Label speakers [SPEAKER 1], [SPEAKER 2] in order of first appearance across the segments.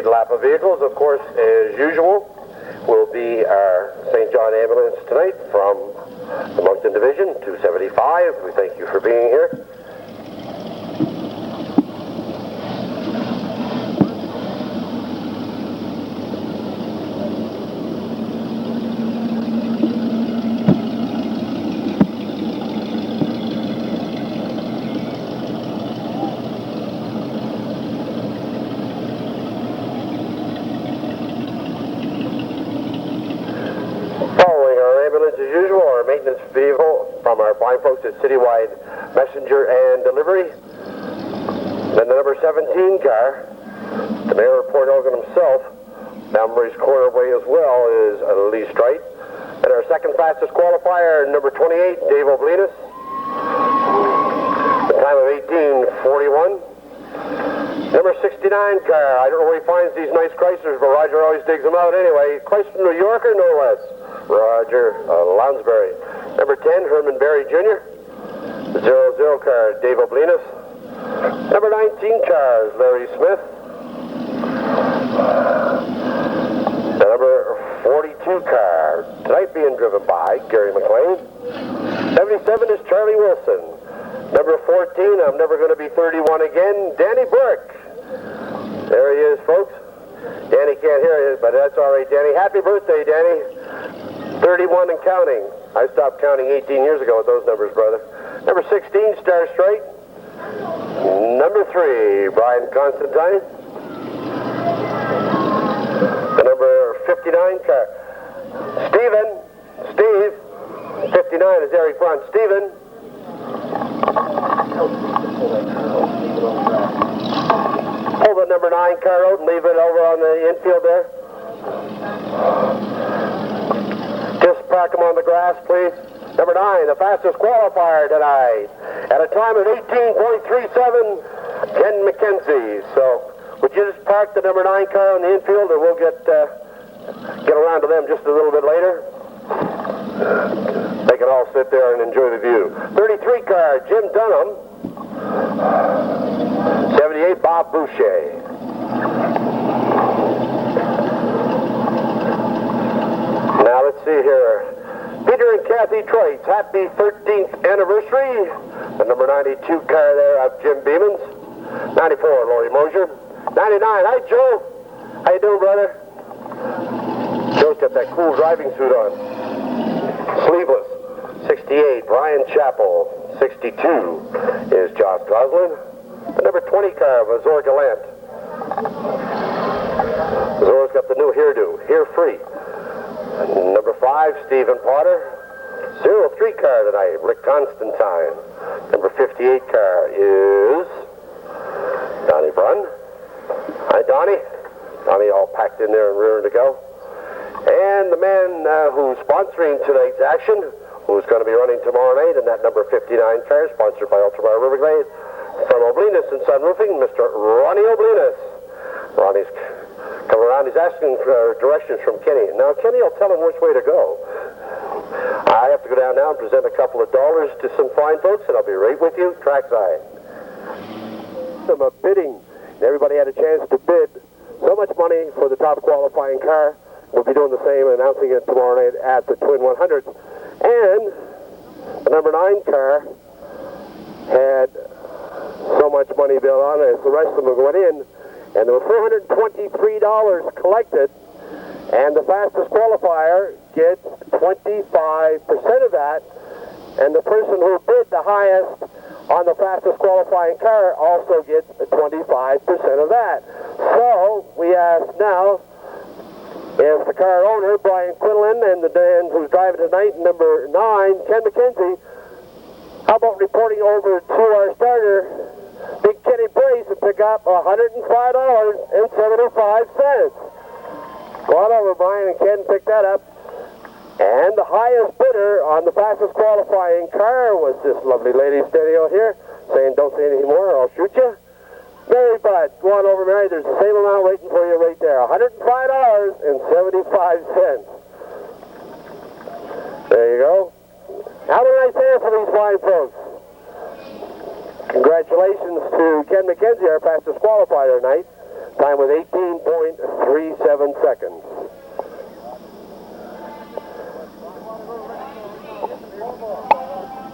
[SPEAKER 1] lead lap of vehicles, of course, as usual, will be our St. John ambulance tonight from the Moncton Division, 275. We thank you for being here. Maintenance vehicle from our fine folks at Citywide Messenger and Delivery. Then the number 17 car, the mayor of Port Elgin himself, Montgomery's Corner Way as well, is Lee Strite. And our second fastest qualifier, number 28, Dave Oblinus. The time of 18:41. Number 69 car, I don't know where he finds these nice Chryslers, but Roger always digs them out anyway. Chrysler New Yorker, no less. Roger Lounsbury. Number 10, Herman Berry Jr. 00 car, Dave Oblinus. Number 19 car is Larry Smith. The number 42 car, tonight being driven by Gary McLean. 77 is Charlie Wilson. Number 14, I'm never going to be 31 again, Danny Burke. There he is, folks. Danny can't hear you, but that's all right, Danny. Happy birthday, Danny. 31 and counting. I stopped counting 18 years ago with those numbers, brother. Number 16, Star Straight. Number 3, Brian Constantine. The number 59 car, Steve. 59 is Eric Front. Stephen. Pull the number 9 car out and leave it over on the infield there. Just park them on the grass, please. Number 9, the fastest qualifier tonight, at a time of 18.37, Ken McKenzie. So, would you just park the number 9 car on the infield, and we'll get around to them just a little bit later. They can all sit there and enjoy the view. 33 car, Jim Dunham. 78, Bob Boucher. Now let's see here. Peter and Kathy Troit's happy 13th anniversary. The number 92 car there of Jim Beamans. 94, Laurie Mosier. 99, hi Joe. How you doing, brother? Joe's got that cool driving suit on. Sleeveless. 68, Brian Chappell. 62 is Josh Goslin. The number 20 car of Azor Gallant. Azor's got the new hairdo, hair free. Number 5, Stephen Potter. 03 car tonight, Rick Constantine. Number 58 car is Donnie Brunn. Hi, Donnie. Donnie all packed in there and rearing to go. And the man who's sponsoring tonight's action, who's going to be running tomorrow night in that number 59 car, sponsored by Ultramar Riverglade, from Oblinus and Sunroofing, Mr. Ronnie Oblinus. Ronnie's come around, he's asking for directions from Kenny. Now, Kenny will tell him which way to go. I have to go down now and present a couple of dollars to some fine folks, and I'll be right with you, trackside. Some bidding. Everybody had a chance to bid so much money for the top qualifying car. We'll be doing the same, announcing it tomorrow night at the Twin 100s. And the number 9 car had so much money bid on it, the rest of them went in, and there was $423 collected, and the fastest qualifier gets 25% of that, and the person who bid the highest on the fastest qualifying car also gets 25% of that. So we ask now if the car owner, Brian Quinlan, and the man who's driving tonight, number 9, Ken McKenzie, how about reporting over to our starter, Big Kenny Brace, and pick up $105.75. Go on over, Brian, and Ken, pick that up. And the highest bidder on the fastest qualifying car was this lovely lady standing out here, saying, don't say anything more or I'll shoot you. Mary Budd, go on over, Mary. There's the same amount waiting for you right there. $105.75. There you go. How did I say it for these fine folks? Congratulations to Ken McKenzie, our fastest qualifier tonight. Time was 18.09. 0.37 seconds.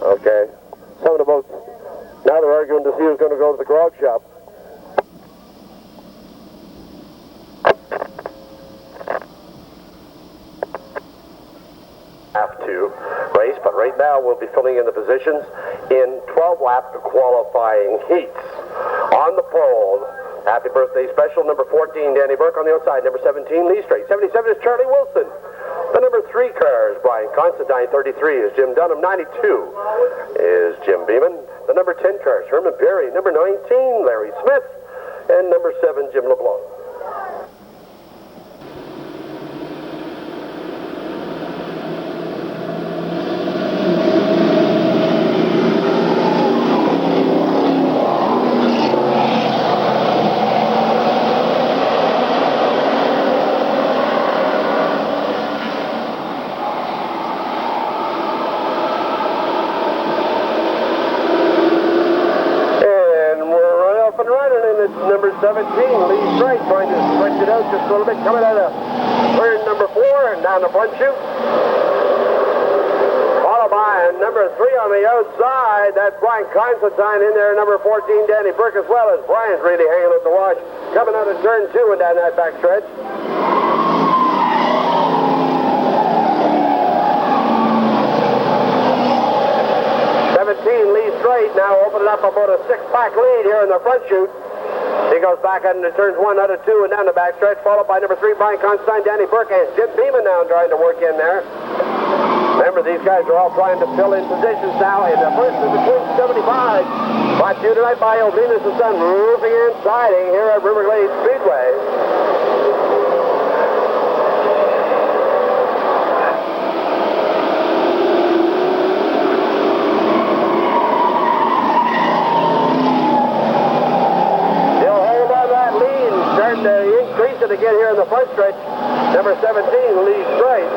[SPEAKER 1] Okay. Some of the boats, now they're arguing to see who's going to go to the grog shop. Have to race, but right now we'll be filling in the positions in 12-lap qualifying heats. On the pole, happy birthday special, number 14, Danny Burke on the outside, number 17, Lee Strait, 77 is Charlie Wilson. The number 3 car is Brian Constantine, 33 is Jim Dunham, 92 is Jim Beeman. The number 10 car is Herman Berry, number 19, Larry Smith, and number 7, Jim LeBlanc. Number 17, Lee Strait, trying to stretch it out just a little bit, coming out of turn number 4 and down the front chute. Followed by number 3 on the outside, that's Brian Constantine in there, number 14, Danny Burke, as well as Brian's really hanging out the wash, coming out of turn 2 and down that back stretch. 17, Lee Strait, now opening up about a 6-pack lead here in the front chute. He goes back into turns 1 out of 2 and down the backstretch, followed by number 3, Brian Constantine, Danny Burke, and Jim Beeman now trying to work in there. Remember, these guys are all trying to fill in positions now in the first of the Twin 75. Brought to you tonight by Venus and Sun Roofing and Siding here at Riverglade Speedway. To get here in the front stretch, number 17, Lee Strait.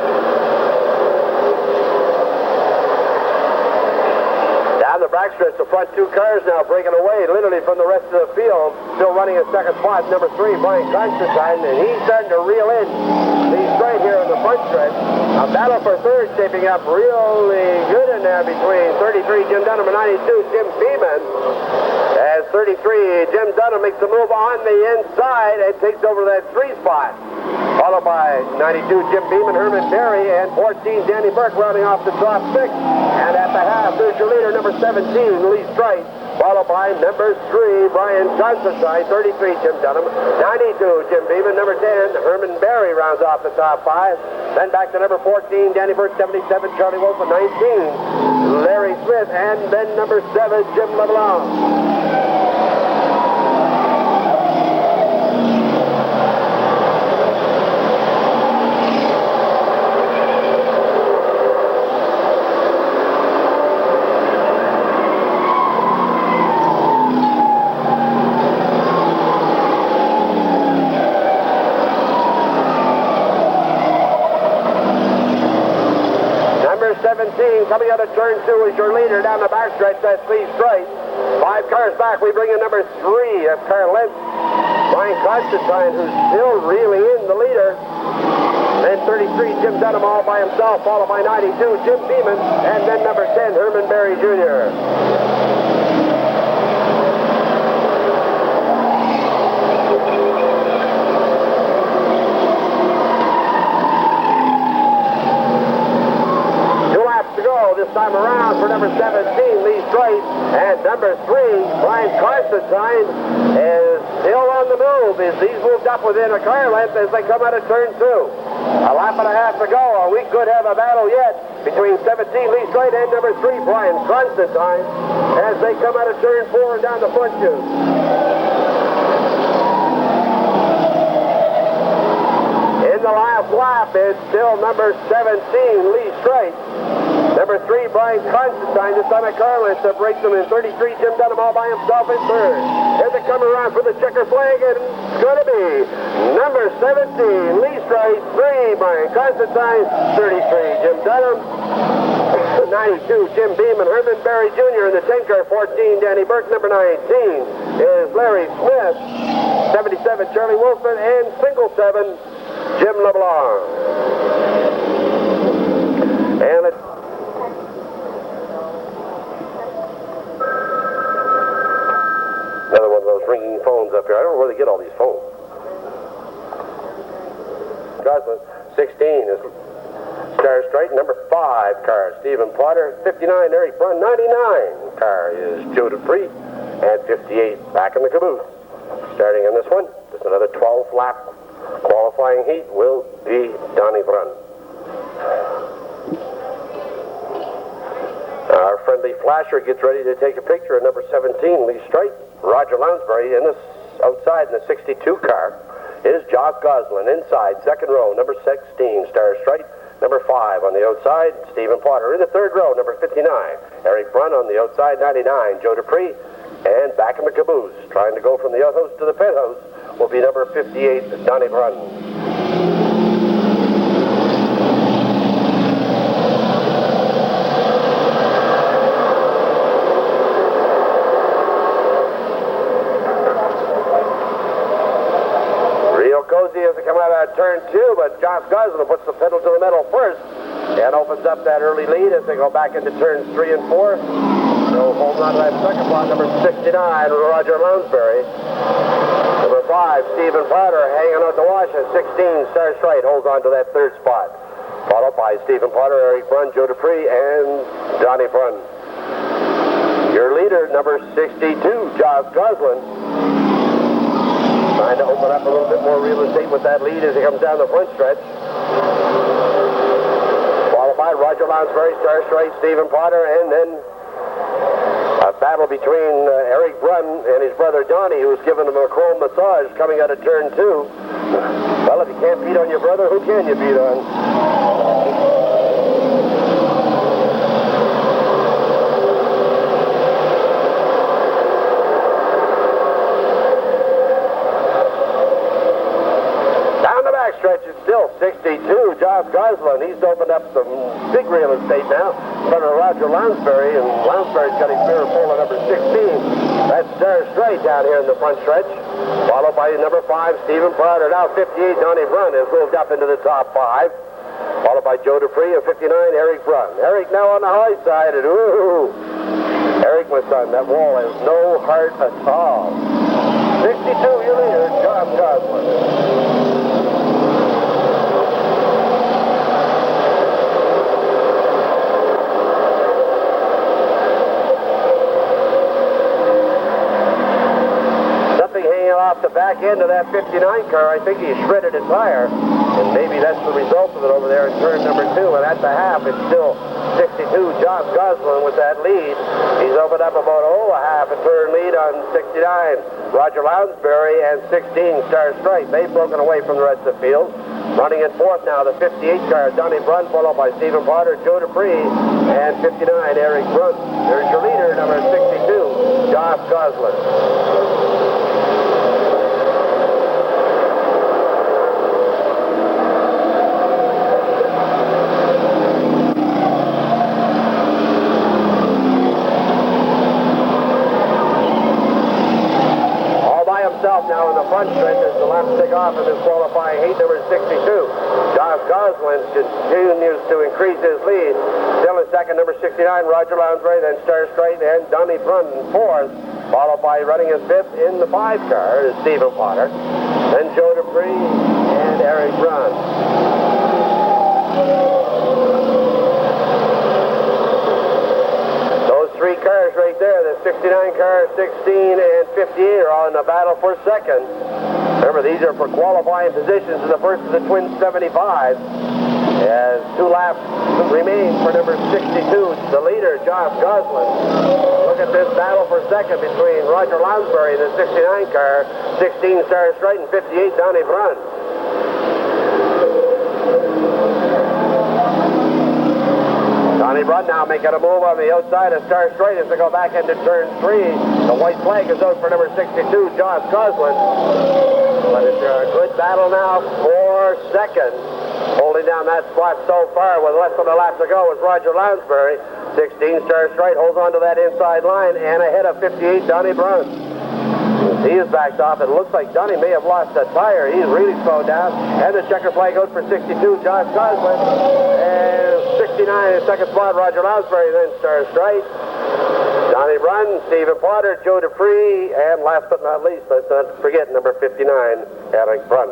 [SPEAKER 1] Down the back stretch, the front 2 cars now breaking away literally from the rest of the field. Still running in second spot, number 3, Brian Constantine, and he's starting to reel in Lee Strait here in the front stretch. A battle for third shaping up really good in there between 33, Jim Dunham, and 92, Jim Beeman. As 33, Jim Dunham makes a move on the inside and takes over that 3 spot. Followed by 92, Jim Beeman, Herman Berry, and 14, Danny Burke rounding off the top 6. And at the half, there's your leader, number 17, Lee Strait. Followed by number 3, Brian Constantine, 33, Jim Dunham. 92, Jim Beeman, number 10, Herman Berry rounds off the top 5. Then back to number 14, Danny Burke, 77, Charlie Wilson, 19, Larry Smith, and then number 7, Jim LeBlanc. Coming out of turn 2 is your leader down the backstretch. That's Lee Strait. 5 cars back. We bring in number 3 of car length, Brian Constantine, who's still really in the leader. Then 33, Jim Dunham all by himself, followed by 92, Jim Beeman, and then number 10, Herman Berry Jr. This time around for number 17, Lee Strait, and number 3, Brian Constantine, is still on the move as he's moved up within a car length as they come out of turn 2. A lap and a half to go, and we could have a battle yet between 17, Lee Strait, and number 3, Brian Constantine, as they come out of turn 4 and down the front chute. In the last lap, it's still number 17, Lee Strait. Number 3, Brian Constantine, this time at car length, breaks them in 33, Jim Dunham all by himself in third. As they come around for the checker flag, and it's going to be number 17, Lee Strait, 3, Brian Constantine, 33, Jim Dunham. 92, Jim Beam and Herman Barry Jr. in the 10 car. 14, Danny Burke. Number 19 is Larry Smith. 77, Charlie Wolfman. And single 7, Jim LeBlanc. And it's another one of those ringing phones up here. I don't know where they get all these phones. Goslin, 16 is Star Straight. Number 5 car, Stephen Potter. 59, Eric Brunn. 99 car is Joe Dupree. And 58 back in the caboose. Starting on this one, just another 12 lap qualifying heat will be Donnie Brunn. Our friendly flasher gets ready to take a picture of number 17, Lee Strite. Roger Lounsbury in this outside in the 62 car is Jock Goslin inside, second row, number 16, Star Strite. Number 5 on the outside, Stephen Potter. In the third row, number 59, Eric Brunn. On the outside, 99, Joe Dupree. And back in the caboose, trying to go from the outhouse to the penthouse, will be number 58, Donnie Brunn. Cozy as they come out of turn 2, but Josh Goslin puts the pedal to the metal first and opens up that early lead as they go back into turns 3 and 4. So holding on to that second spot, number 69, Roger Lounsbury. Number 5, Stephen Potter hanging out the wash at 16, Star Strite holds on to that third spot. Followed by Stephen Potter, Eric Brunn, Joe Dupree, and Donnie Brunn. Your leader, number 62, Josh Goslin. Trying to open up a little bit more real estate with that lead as he comes down the front stretch. Followed by Roger Lounsbury, Star Strite, Stephen Potter, and then a battle between Eric Brunn and his brother Donnie, who's giving him a chrome massage coming out of turn 2. Well, if you can't beat on your brother, who can you beat on? Stretch is still 62, Josh Goslin. He's opened up some big real estate now in front of Roger Lounsbury, and Lounsbury's got his mirror full of number 16. That's Star Straight down here in the front stretch, followed by number 5, Stephen Potter. Now 58, Donnie Brunn has moved up into the top 5, followed by Joe Dupree, and 59, Eric Brunn. Eric now on the high side, and ooh, Eric, my son, that wall has no heart at all. 62, your leader, Josh Goslin. Off the back end of that 59 car, I think he shredded a tire, and maybe that's the result of it over there in turn number 2. And at the half, it's still 62, Josh Goslin with that lead. He's opened up about a half a turn lead on 69, Roger Lounsbury, and 16, Star Strike. They've broken away from the rest of the field. Running in fourth now, the 58 car, Donnie Brunn, followed by Stephen Potter, Joe Dupree, and 59, Eric Brunn. There's your leader, number 62, Josh Goslin. Now in the front stretch as the laps take off in this qualifying heat, number 62. Josh Goslin continues to increase his lead. Still in second, number 69, Roger Lounsbury, then Star Straight and Donnie Brunn in fourth, followed by running his fifth in the 5 car is Stephen Potter, then Joe Dupree and Eric Brunn. Those 3 cars right there, the 69 car, 16, and 58 are all in the battle for second. Remember, these are for qualifying positions in the first of the twin 75. As 2 laps remain for number 62, the leader, Josh Goslin. Look at this battle for second between Roger Lounsbury, the 69 car, 16 Star Straight, and 58 Donnie Brunn. Donnie Brunn now making a move on the outside of Star Straight as they go back into turn 3. The white flag is out for number 62, Josh Goslin. But it's a good battle now for for second. Holding down that spot so far with less than a lap to go is Roger Lounsbury. 16 Star Strike holds on to that inside line and ahead of 58 Donnie Bruns. He is backed off. It looks like Donnie may have lost a tire. He's really slowed down. And the checker flag goes for 62, Josh Goslin. And 69 in second spot, Roger Lounsbury, then Star Strike. Donnie Brun, Stephen Potter, Joe Dupree, and last but not least, let's not forget number 59, Eric Brun.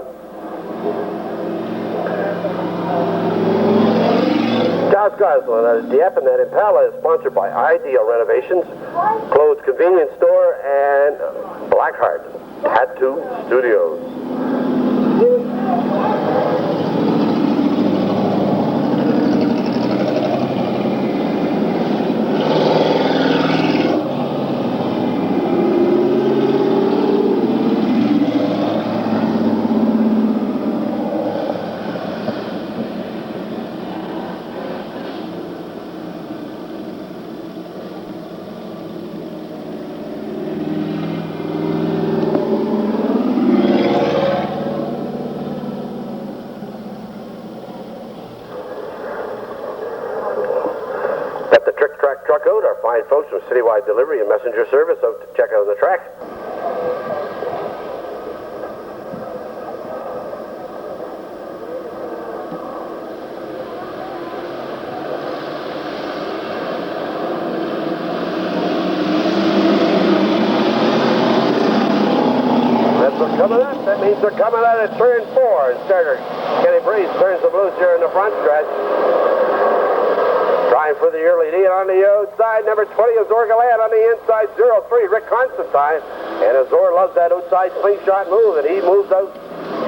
[SPEAKER 1] Josh Goslin, Dieppe, and that Impala is sponsored by Ideal Renovations, Clothes Convenience Store, and Blackheart Tattoo Studios. Our fine folks from Citywide Delivery and Messenger Service out to check out the track. That means they're coming out of turn 4. Starter Kenny Breeze turns the blues here in the front stretch. Trying for the early lead on the outside. Number 20 is Orgalan on the inside. 03, Rick Constantine. And Azor loves that outside slingshot move, and he moves out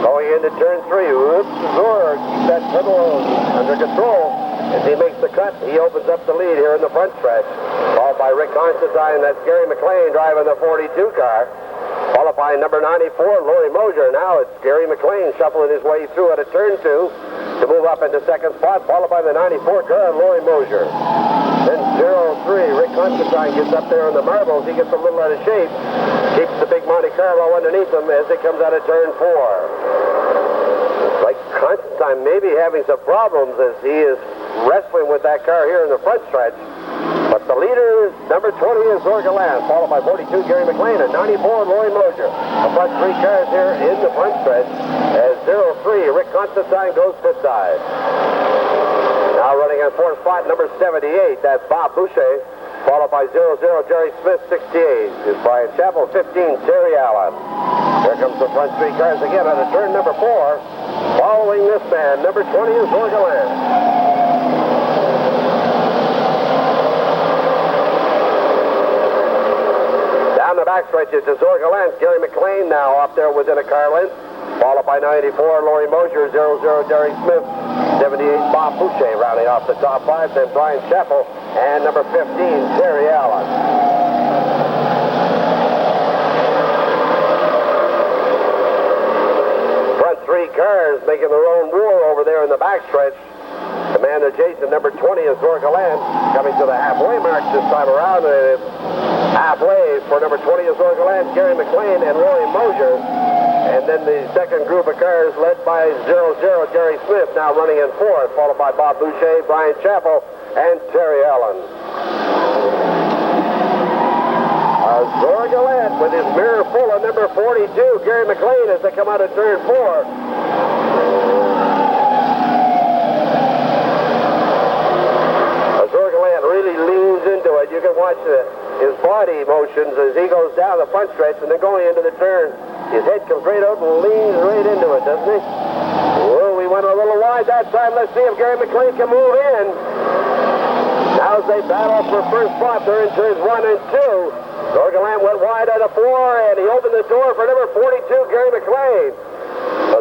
[SPEAKER 1] going into turn 3. Whoops, Azor keeps that pedal under control. As he makes the cut, he opens up the lead here in the front stretch. Followed by Rick Constantine. That's Gary McLean driving the 42 car. Followed by number 94, Laurie Mosier. Now it's Gary McLean shuffling his way through at a turn 2 to move up into second spot, followed by the 94 car, Laurie Mosier. Then 03, Rick Constantine gets up there on the marbles. He gets a little out of shape. Keeps the big Monte Carlo underneath him as he comes out of turn 4. It's like Constantine may be having some problems as he is wrestling with that car here in the front stretch. But the leader, number 20, is Orgalan, followed by 42, Gary McLean, and 94, Laurie Mosier. The front 3 cars here in the front stretch as 03, Rick Constantine goes pit side. Now running on 4th spot, number 78, that's Bob Boucher, followed by 00, Jerry Smith, 68, is Brian Chappell, 15, Terry Allen. Here comes the front 3 cars again on a turn number 4. Following this man, number 20 is Orgalan. Down the backstretch is Zorgalan. Gary McLean now up there within a car length. Followed by 94, Laurie Mosier, 00, Derek Smith, 78, Bob Boucher rounding off the top 5. Then Brian Chappell and number 15, Terry Allen. Front 3 cars making their own war over there in the backstretch. Commander Jason, number 20 is Zorgalan, coming to the halfway mark this time around, and it's halfway for number 20 is Zorgalan, Gary McLean, and Laurie Mosier. And then the second group of cars led by 00, Gary Smith, now running in 4th, followed by Bob Boucher, Brian Chappell, and Terry Allen. Zorgalan with his mirror full of number 42, Gary McLean, as they come out of turn 4. Really leans into it. You can watch his body motions as he goes down the front stretch and then going into the turn. His head comes right out and leans right into it, doesn't he? Well, we went a little wide that time. Let's see if Gary McLean can move in. Now as they battle for first spot, they're in turns 1 and 2. Zorgalan went wide out of 4, and he opened the door for number 42, Gary McLean.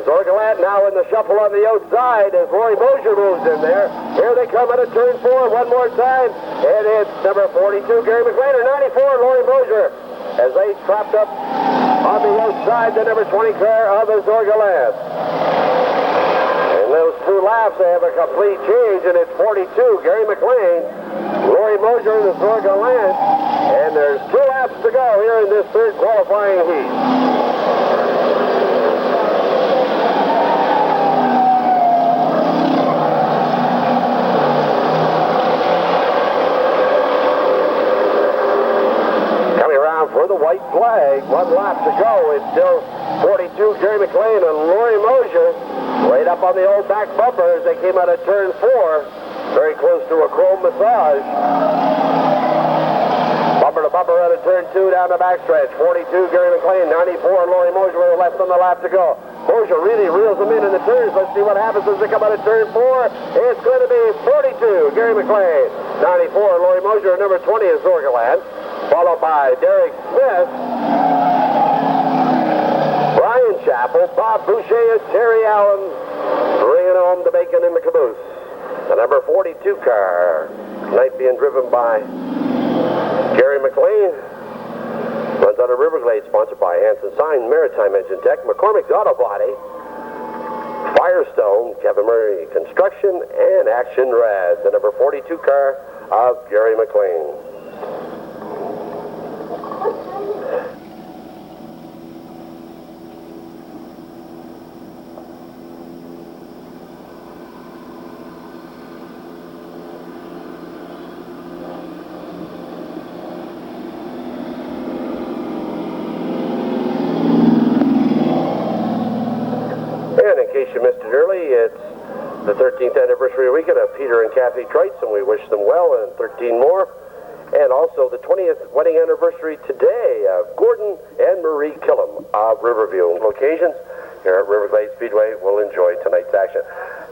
[SPEAKER 1] Zorgalan now in the shuffle on the outside as Laurie Mosier moves in there. Here they come out of turn 4 one more time. And it's number 42, Gary McLean, or 94, Laurie Mosier, as they trapped up on the outside the number 20 car of the Zorgalan. In those 2 laps, they have a complete change, and it's 42, Gary McLean, Laurie Mosier in the Zorgalan. And there's 2 laps to go here in this 3rd qualifying heat. Speedway. 1 lap to go. It's still 42 Gary McLean and Laurie Mosier right up on the old back bumper as they came out of turn 4. Very close to a chrome massage. Bumper to bumper out of turn 2 down the backstretch. 42 Gary McLean, 94 Laurie Mosier with less than the lap to go. Mosier really reels them in the turns. Let's see what happens as they come out of turn 4. It's going to be 42 Gary McLean, 94 Laurie Mosier, number 20 is Zorgaland, followed by Derek Smith, Brian Chappell, Bob Boucher, and Terry Allen bringing home the bacon in the caboose. The number 42 car tonight being driven by Gary McLean. Runs out of Riverglade, sponsored by Hanson Sign, Maritime Engine Tech, McCormick's Auto Body, Firestone, Kevin Murray Construction, and Action Red. The number 42 car of Gary McLean. You missed it early. It's the 13th anniversary weekend of Peter and Kathy Trites, and we wish them well, and 13 more. And also the 20th wedding anniversary today of Gordon and Marie Killam of Riverview. Locations here at Riverglade Speedway will enjoy tonight's action.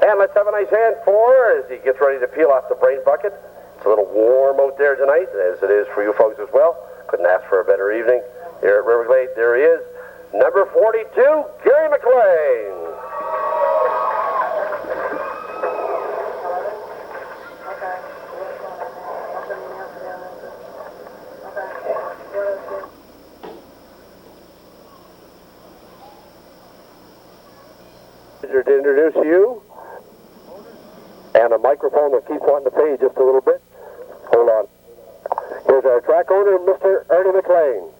[SPEAKER 1] And let's have a nice hand for as he gets ready to peel off the brain bucket. It's a little warm out there tonight, as it is for you folks as well. Couldn't ask for a better evening here at Riverglade. There he is, number 42, Gary McLean. To introduce you, and a microphone that keeps wanting to pay just a little bit. Hold on. Here's our track owner, Mr. Ernie McLean.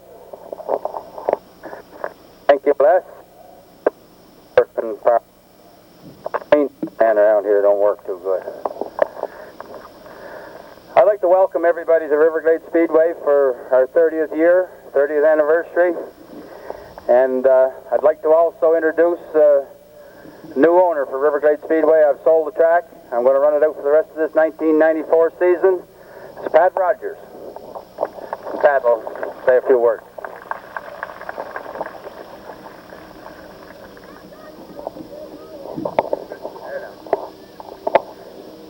[SPEAKER 2] Thank you, Les. And around here don't work too good. I'd like to welcome everybody to Riverglade Speedway for our 30th year, 30th anniversary. And I'd like to also introduce new owner for Riverglade Speedway. I've sold the track. I'm going to run it out for the rest of this 1994 season. It's Pat Rogers. Pat will say a few words.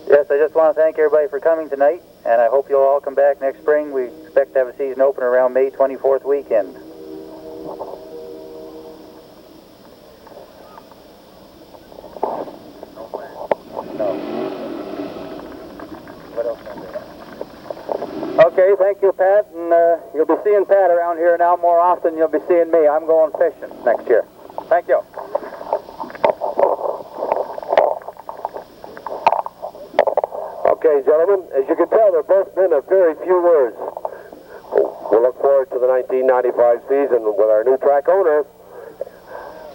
[SPEAKER 2] Yes, I just want to thank everybody for coming tonight, and I hope you'll all come back next spring. We expect to have a season opener around May 24th weekend. Okay, thank you, Pat, and you'll be seeing Pat around here now more often. You'll be seeing me. I'm going fishing next year. Thank you.
[SPEAKER 1] Okay, gentlemen, as you can tell, they're both men of very few words. We'll look forward to the 1995 season with our new track owner,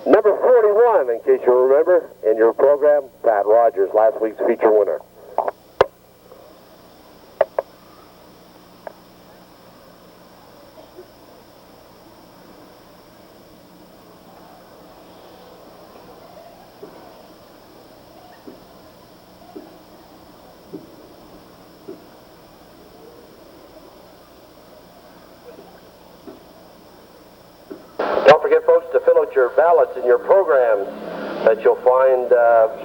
[SPEAKER 1] number 41, in case you remember, in your program, Pat Rogers, last week's feature winner. Don't forget, folks, to fill out your ballots in your programs that you'll find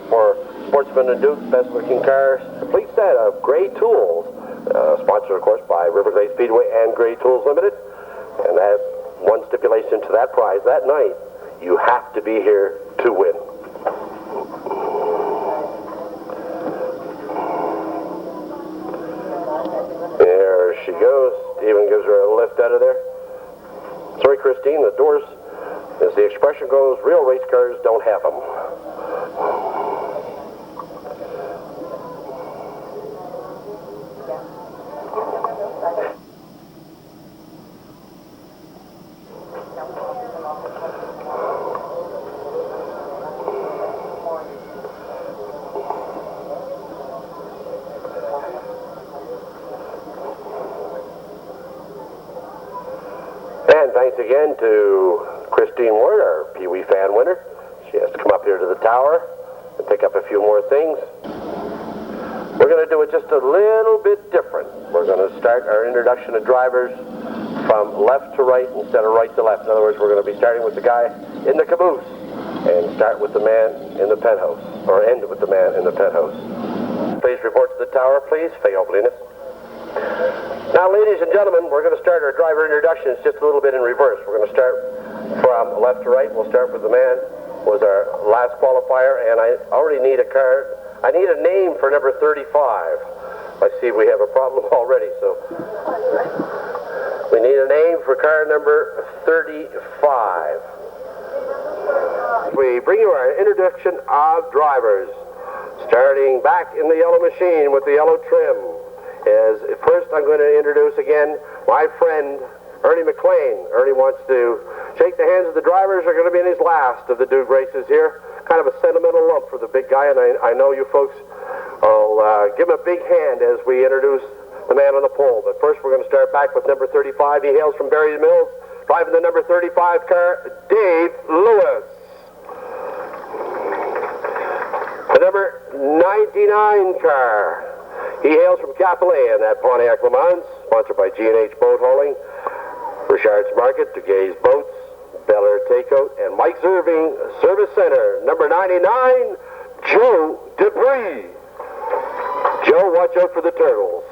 [SPEAKER 1] for Sportsman and Duke, Best Looking Cars. Complete set of Gray Tools, sponsored, of course, by Riverglade Speedway and Gray Tools Limited. And that one stipulation to that prize that night, you have to be here to win. There she goes. Stephen gives her a lift out of there. Sorry, Christine, the doors, as the expression goes, real race cars don't have them. thanks again to Christine Ward, our Pee Wee fan winner. She has to come up here to the tower and pick up a few more things. We're going to do it just a little bit different. We're going to start our introduction of drivers from left to right instead of right to left. In other words, we're going to be starting with the guy in the caboose and start with the man in the penthouse, or end with the man in the penthouse. Please report to the tower, please. Fail, Linus. Now, ladies and gentlemen, we're going to start our driver introductions just a little bit in reverse. We're going to start from left to right. We'll start with the man who was our last qualifier, and I already need a card. I need a name for number 35. I see we have a problem already, so we need a name for car number 35. We bring you our introduction of drivers, starting back in the yellow machine with the yellow trim. First, I'm going to introduce again my friend Ernie McLean. Ernie wants to shake the hands of the drivers. Are going to be in his last of the Duke races here. Kind of a sentimental lump for the big guy, and I know you folks will give him a big hand as we introduce the man on the pole. But first, we're going to start back with number 35. He hails from Berry Mills, driving the number 35 car, Dave Lewis. The number 99 car, he hails from Capillet in that Pontiac Le Mans, sponsored by G&H Boat Hauling, Richard's Market, Duguay's Boats, Bel Air Takeout, and Mike's Irving Service Center. Number 99, Joe Debris. Joe, watch out for the turtles.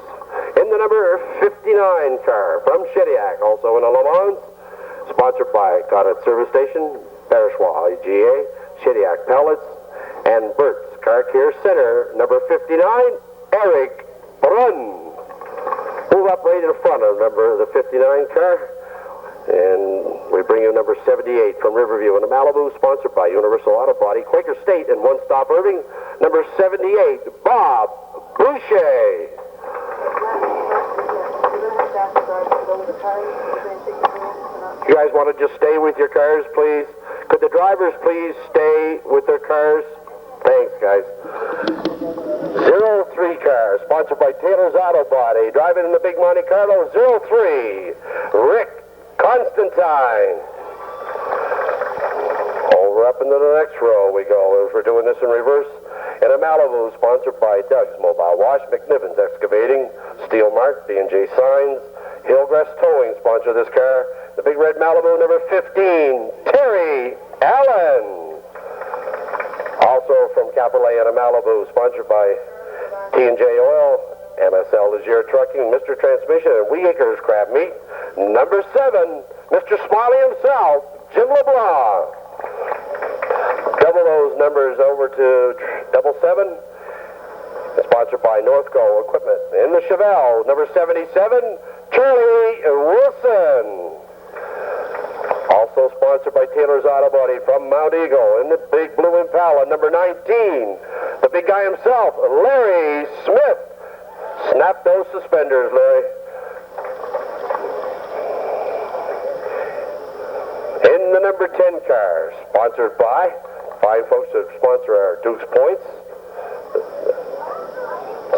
[SPEAKER 1] In the number 59 car from Shediac, also in a Le Mans, sponsored by Goddard Service Station, Berchois IGA, Shediac Pellets, and Burt's Car Care Center. Number 59, Eric Brunn. Move up right in front of the 59 car. And we bring you number 78 from Riverview in the Malibu, sponsored by Universal Auto Body, Quaker State, and One Stop Irving. Number 78, Bob Boucher. You guys want to just stay with your cars, please? Could the drivers please stay with their cars? Thanks, guys. 03 car, sponsored by Taylor's Auto Body, driving in the big Monte Carlo, 03, Rick Constantine. Over up into the next row we go, as we're doing this in reverse. In a Malibu, sponsored by Doug's Mobile Wash, McNiven's Excavating, Steel Mark, B&J Signs, Hillgrass Towing sponsor this car. The big red Malibu, number 15, Terry Allen. Also from Capillet in a Malibu, sponsored by T&J Oil, MSL Leger Trucking, Mr. Transmission, and Weaker's Crab Meat. Number 7, Mr. Smiley himself, Jim LeBlanc. Double those numbers over to 777. Sponsored by Northco Equipment. In the Chevelle, number 77, Charlie Wilson. Also sponsored by Taylor's Auto Body from Mount Eagle. In the big blue Impala, number 19, the big guy himself, Larry Smith. Snap those suspenders, Larry. In the number 10 car, sponsored by fine folks that sponsor our Duke's Points,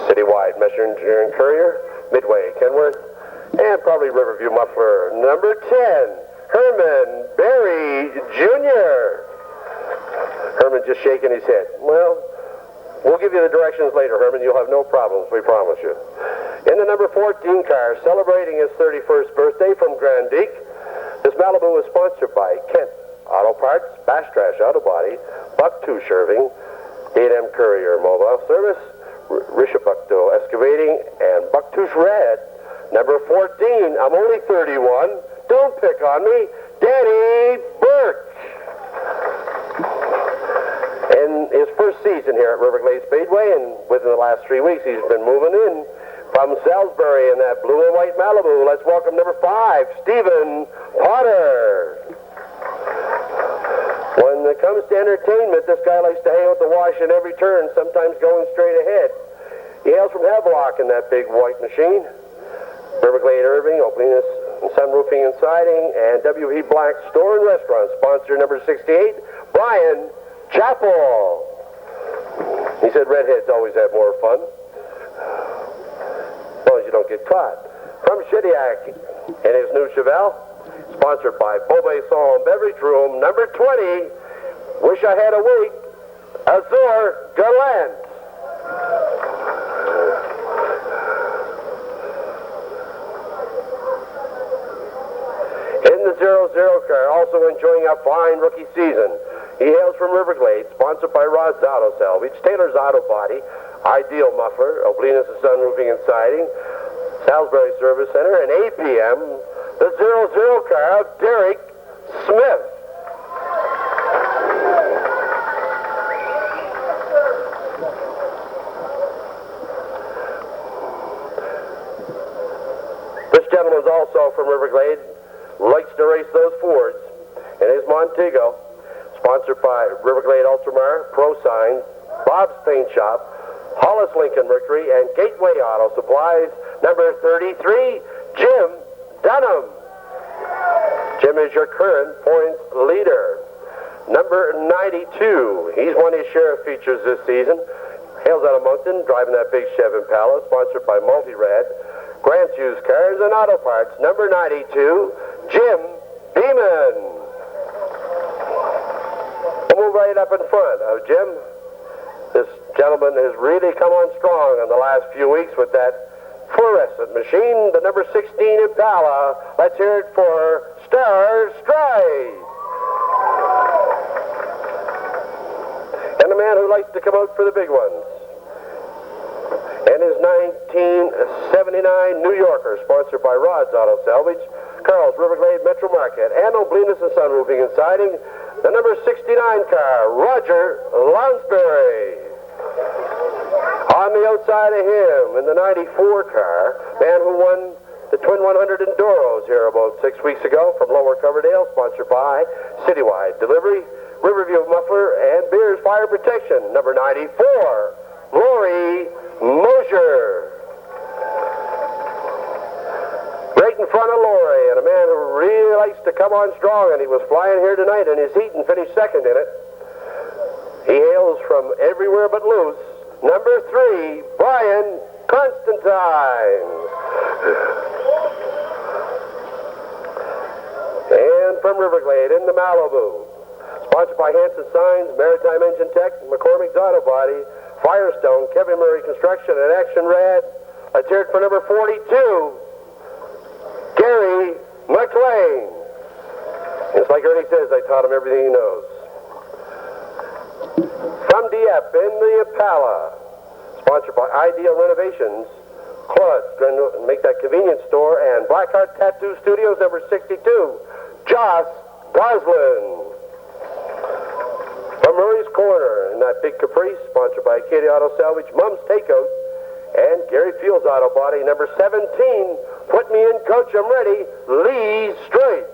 [SPEAKER 1] Citywide Messenger and Courier, Midway Kenworth, and probably Riverview Muffler. Number 10, Herman Berry Jr. Herman just shaking his head. Well, we'll give you the directions later, Herman. You'll have no problems, we promise you. In the number 14 car, celebrating his 31st birthday from Grand Deque, this Malibu is sponsored by Kent Auto Parts, Bash Trash Auto Body, Buck-Tooth Sherving, A&M Courier Mobile Service, Rishabukto Excavating, and Buck-Tooth Red. Number 14, I'm only 31, don't pick on me, Danny Burke. In his first season here at Riverglade Speedway, and within the last 3 weeks, he's been moving in from Salisbury in that blue and white Malibu. Let's welcome number 5, Stephen Potter. When it comes to entertainment, this guy likes to hang out the wash in every turn, sometimes going straight ahead. He hails from Havelock in that big white machine. Riverglade Irving, opening this sunroofing and siding, and W.E. Black Store and Restaurant, sponsor number 68, Brian Chappell. He said redheads always have more fun, as long as you don't get caught. From Shediac in his new Chevelle, Sponsored by Beauvais Salon Beverage Room, number 20. Wish I had a week. Azure Gallant. In the 0-0 car, also enjoying a fine rookie season. He hails from Riverglade, sponsored by Rod's Auto Salvage, Taylor's Auto Body, Ideal Muffler, Oblinus Sunroofing and Siding, Salisbury Service Center, and APM, the 0-0 car of Derek Smith. This gentleman's also from Riverglade, likes to race those Fords in his Montego, sponsored by Riverglade Ultramar, Pro Signs, Bob's Paint Shop, Hollis Lincoln Mercury, and Gateway Auto Supplies, number 33, Jim Dunham. Jim is your current points leader. Number 92, he's won his share of features this season. Hails out of Moncton, driving that big Chev Impala, sponsored by Multirad, Grant's Used Cars and Auto Parts. Number 92, Jim Beeman. We'll move right up in front of Jim. This gentleman has really come on strong in the last few weeks with that fluorescent machine, the number 16 Impala. Let's hear it for Star Stride. And a man who likes to come out for the big ones. And his 1979 New Yorker, sponsored by Rod's Auto Salvage, Carl's Riverglade Metro Market, and Oblinus and Sunroofing and Siding, the number 69 car, Roger Lounsbury. On the outside of him, in the 94 car, man who won the Twin 100 Enduros here about 6 weeks ago from Lower Coverdale, sponsored by Citywide Delivery, Riverview Muffler, and Beers Fire Protection, number 94, Lori Mosier. Right in front of Lori, and a man who really likes to come on strong, and he was flying here tonight in his heat and finished second in it. He hails from everywhere but loose. Number 3, Brian Constantine. And from Riverglade in the Malibu, sponsored by Hanson Signs, Maritime Engine Tech, McCormick's Auto Body, Firestone, Kevin Murray Construction, and Action Rad. Let's hear it for number 42, Gary McLean. It's like Ernie says, I taught him everything he knows. From Dieppe in the Impala, sponsored by Ideal Renovations, Claude's going to make that convenience store, and Blackheart Tattoo Studios, number 62, Joss Goslin. From Murray's Corner in that big Caprice, sponsored by Acadia Auto Salvage, Mum's Takeout, and Gary Fields Auto Body, number 17, put me in, coach, I'm ready, Lee Strait.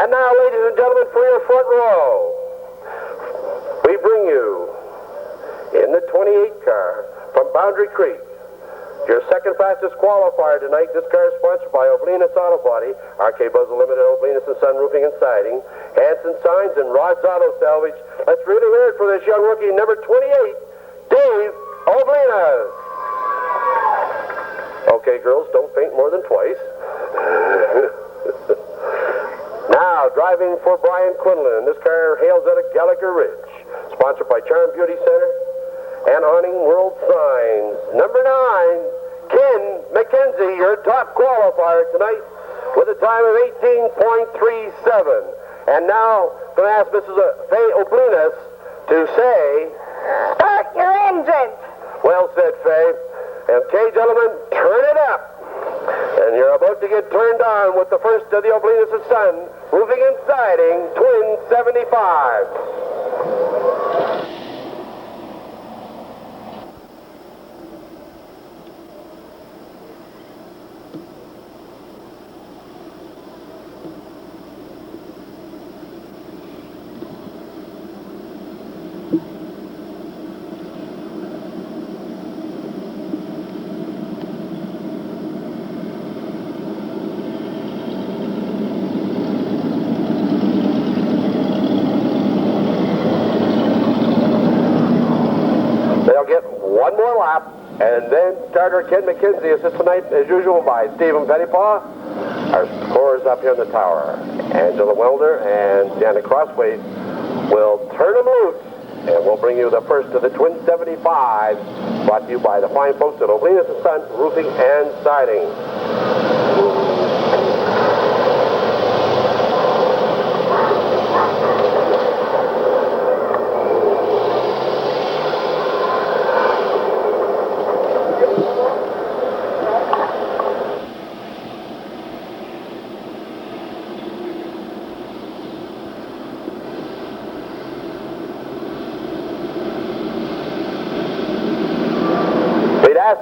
[SPEAKER 1] And now, ladies and gentlemen, for your front row, we bring you in the 28 car from Boundary Creek, your second fastest qualifier tonight. This car is sponsored by Oblinus Auto Body, RK Buzzle Limited, Oblinus and Sunroofing and Siding, Hanson Signs, and Rod's Auto Salvage. Let's really hear it for this young rookie, number 28, Dave Oblinus. Okay, girls, don't faint more than twice. Now, driving for Brian Quinlan. This car hails out of Gallagher Ridge, sponsored by Charm Beauty Center and Awning World Signs. Number 9, Ken McKenzie, your top qualifier tonight, with a time of 18.37. And now, going to ask Mrs. Faye Oblinus to say,
[SPEAKER 3] start your engine.
[SPEAKER 1] Well said, Faye. Okay, gentlemen, turn it up. And you're about to get turned on with the first of the Oblinus and Son, Roofing and Siding, Twin 75. One more lap, and then starter Ken McKenzie, assisted tonight, as usual, by Stephen Pettipaw. Our scorers up here in the tower. Angela Welder and Janet Crossway will turn them loose, and we'll bring you the first of the Twin 75, brought to you by the fine folks at O'Blenis & Son Roofing and Siding.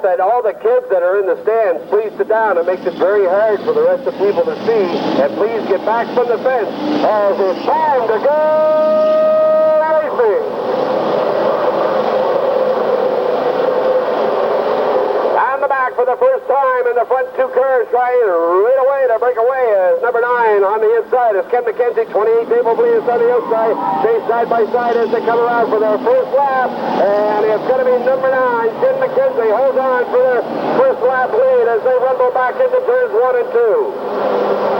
[SPEAKER 1] That all the kids that are in the stands, please sit down. It makes it very hard for the rest of the people to see. And please get back from the fence as it's time to go racing. On the back for the first time, and the front two cars trying right away to break away as number 9 on the inside is Ken McKenzie, 28 Dave O'Blenis on the outside. Stay side by side as they come around for their first lap, and it's going to be number 9, Ken McKenzie, holds on for their first lap lead as they rumble back into turns 1 and 2.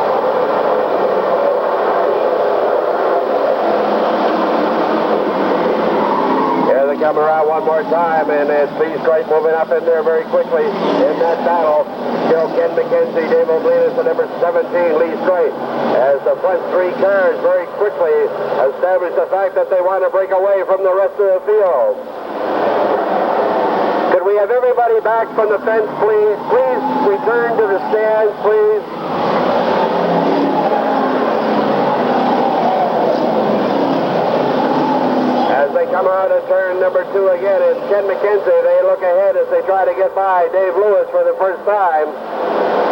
[SPEAKER 1] Come around one more time, and it's Lee Stripe moving up in there very quickly in that battle. Still Ken McKenzie, Dave O'Blenis, and number 17, Lee Stripe, as the front 3 cars very quickly establish the fact that they want to break away from the rest of the field. Could we have everybody back from the fence, please? Please return to the stands, please. As they come out of turn number 2 again, it's Ken McKenzie. They look ahead as they try to get by Dave Lewis for the first time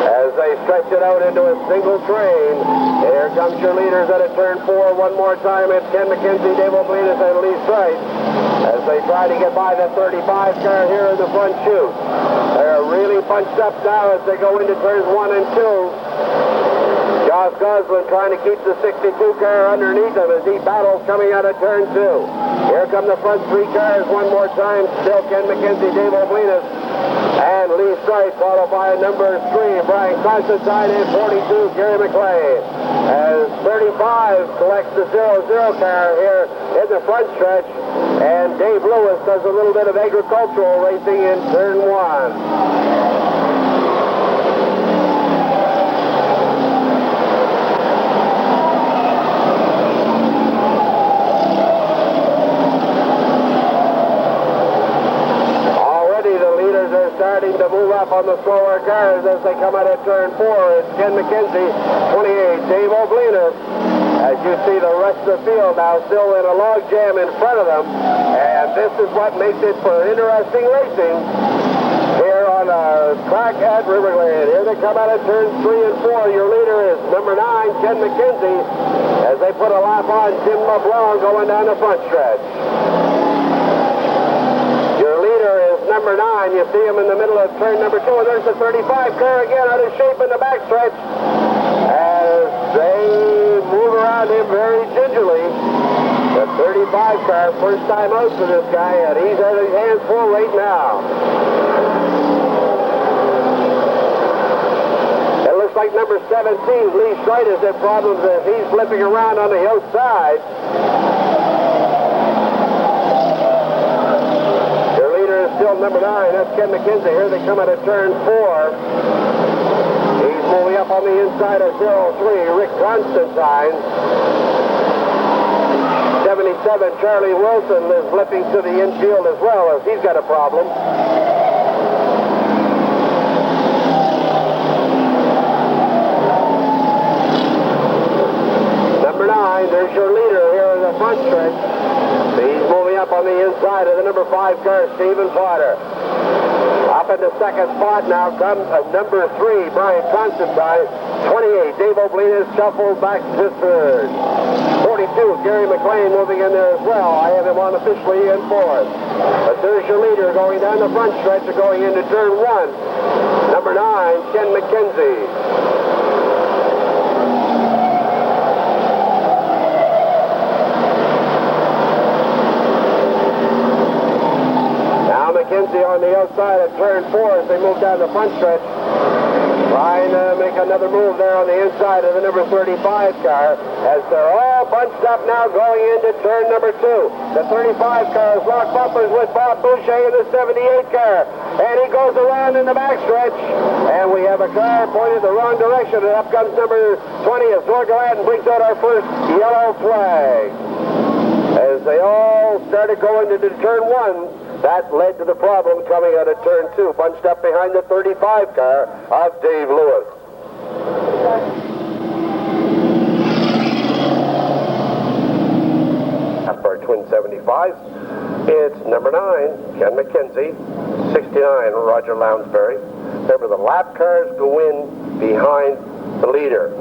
[SPEAKER 1] as they stretch it out into a single train. Here comes your leaders out of turn 4 one more time. It's Ken McKenzie, Dave O'Blenis, and Lee Stripe as they try to get by the 35 car here in the front chute. They're really bunched up now as they go into turns 1 and 2. Josh Goslin trying to keep the 62 car underneath him as he battles coming out of turn 2. Here come the front 3 cars one more time. Still Ken McKenzie, Dave O'Blenis, and Lee Stripe, followed by number 3, Brian Constantine, and 42, Gary McLean. As 35 collects the 00 car here in the front stretch, and Dave Lewis does a little bit of agricultural racing in turn 1. Starting to move up on the slower cars as they come out of turn 4. It's Ken McKenzie, 28, Dave O'Blenis. As you see the rest of the field now still in a log jam in front of them, and this is what makes it for interesting racing here on a track at Riverglade. Here they come out of turns 3 and 4. Your leader is number 9, Ken McKenzie, as they put a lap on Jim LeBlanc going down the front stretch. Number 9, you see him in the middle of turn number 2, and there's the 35 car again out of shape in the backstretch as they move around him very gingerly. The 35 car, first time out for this guy, and he's had his hands full right now. It looks like number 17, Lee Stripe, has had problems as he's flipping around on the outside. Still number 9, that's Ken McKenzie. Here they come out of turn 4. He's moving up on the inside of 03, Rick Constantine. 77, Charlie Wilson is flipping to the infield as well as he's got a problem. Number 9, there's your leader here in the front stretch. He's moving up on the inside of the number 5 car, Stephen Potter. Up in the second spot now comes number 3, Brian Constantine. 28, Dave O'Blenis shuffles back to third. 42, Gary McLean moving in there as well. I have him unofficially in 4th. But there's your leader going down the front stretch and going into turn 1. Number 9, Ken McKenzie. McKenzie on the outside of turn 4 as they move down the front stretch. trying to make another move there on the inside of the number 35 car as they're all bunched up now going into turn number 2. The 35 car is locked bumpers with Bob Boucher in the 78 car. And he goes around in the backstretch. And we have a car pointed the wrong direction. And up comes number 20 as Zorgaland brings out our first yellow flag. As they all started going into turn 1, that led to the problem coming out of turn 2, bunched up behind the 35 car of Dave Lewis. For twin 75s, it's number 9, Ken McKenzie, 69, Roger Lounsbury. Remember, the lap cars go in behind the leader.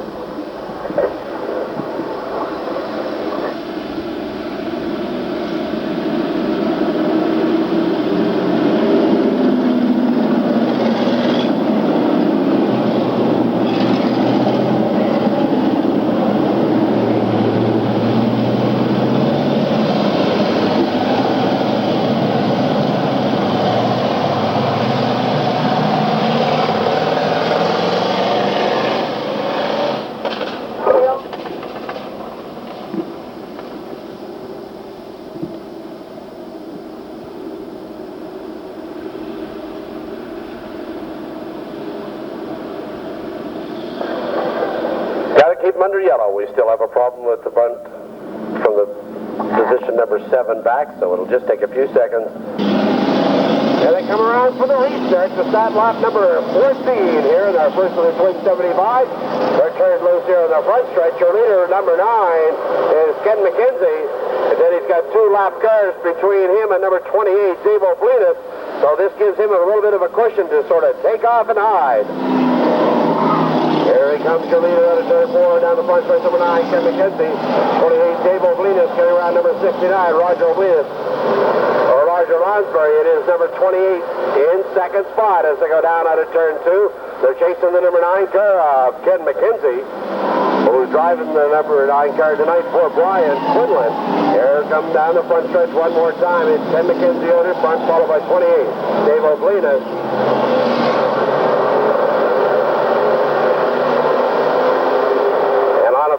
[SPEAKER 1] Keep them under yellow. We still have a problem with the bunt from the position number 7 back, so it'll just take a few seconds. And they come around for the restart to start lap number 14 here in our first of the twin 75. They're turned loose here in the front stretch. Your leader, number 9, is Ken McKenzie. And then he's got 2 lap cars between him and number 28, Dave O'Blinas. So this gives him a little bit of a cushion to sort of take off and hide. Here he comes, your leader out of turn 4 down the front stretch, number 9, Ken McKenzie. 28, Dave O'Blinas, getting around number 69, Roger O'Blinas. Or Roger Lonsbury, it is number 28 in second spot as they go down out of turn 2. They're chasing the number 9 car of Ken McKenzie, who's driving the number 9 car tonight for Brian Quinlan. Here comes down the front stretch one more time. It's Ken McKenzie on in front, followed by 28, Dave O'Blinas.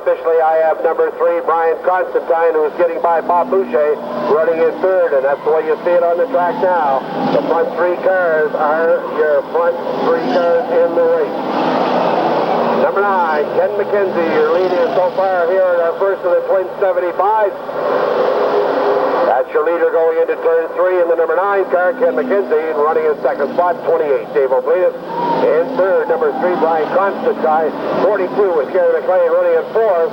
[SPEAKER 1] Officially, I have number 3, Brian Constantine, who's getting by Bob Boucher, running in third, and that's the way you see it on the track now. The front 3 cars are your front 3 cars in the race. Number 9, Ken McKenzie, your leader so far here in our first of the twin 75s. That's your leader going into turn 3 in the number 9 car, Ken McKenzie, and running in second spot, 28, Dave O'Blinas. In third, number 3, Brian Constantine. 42 with Gary McLean running in fourth.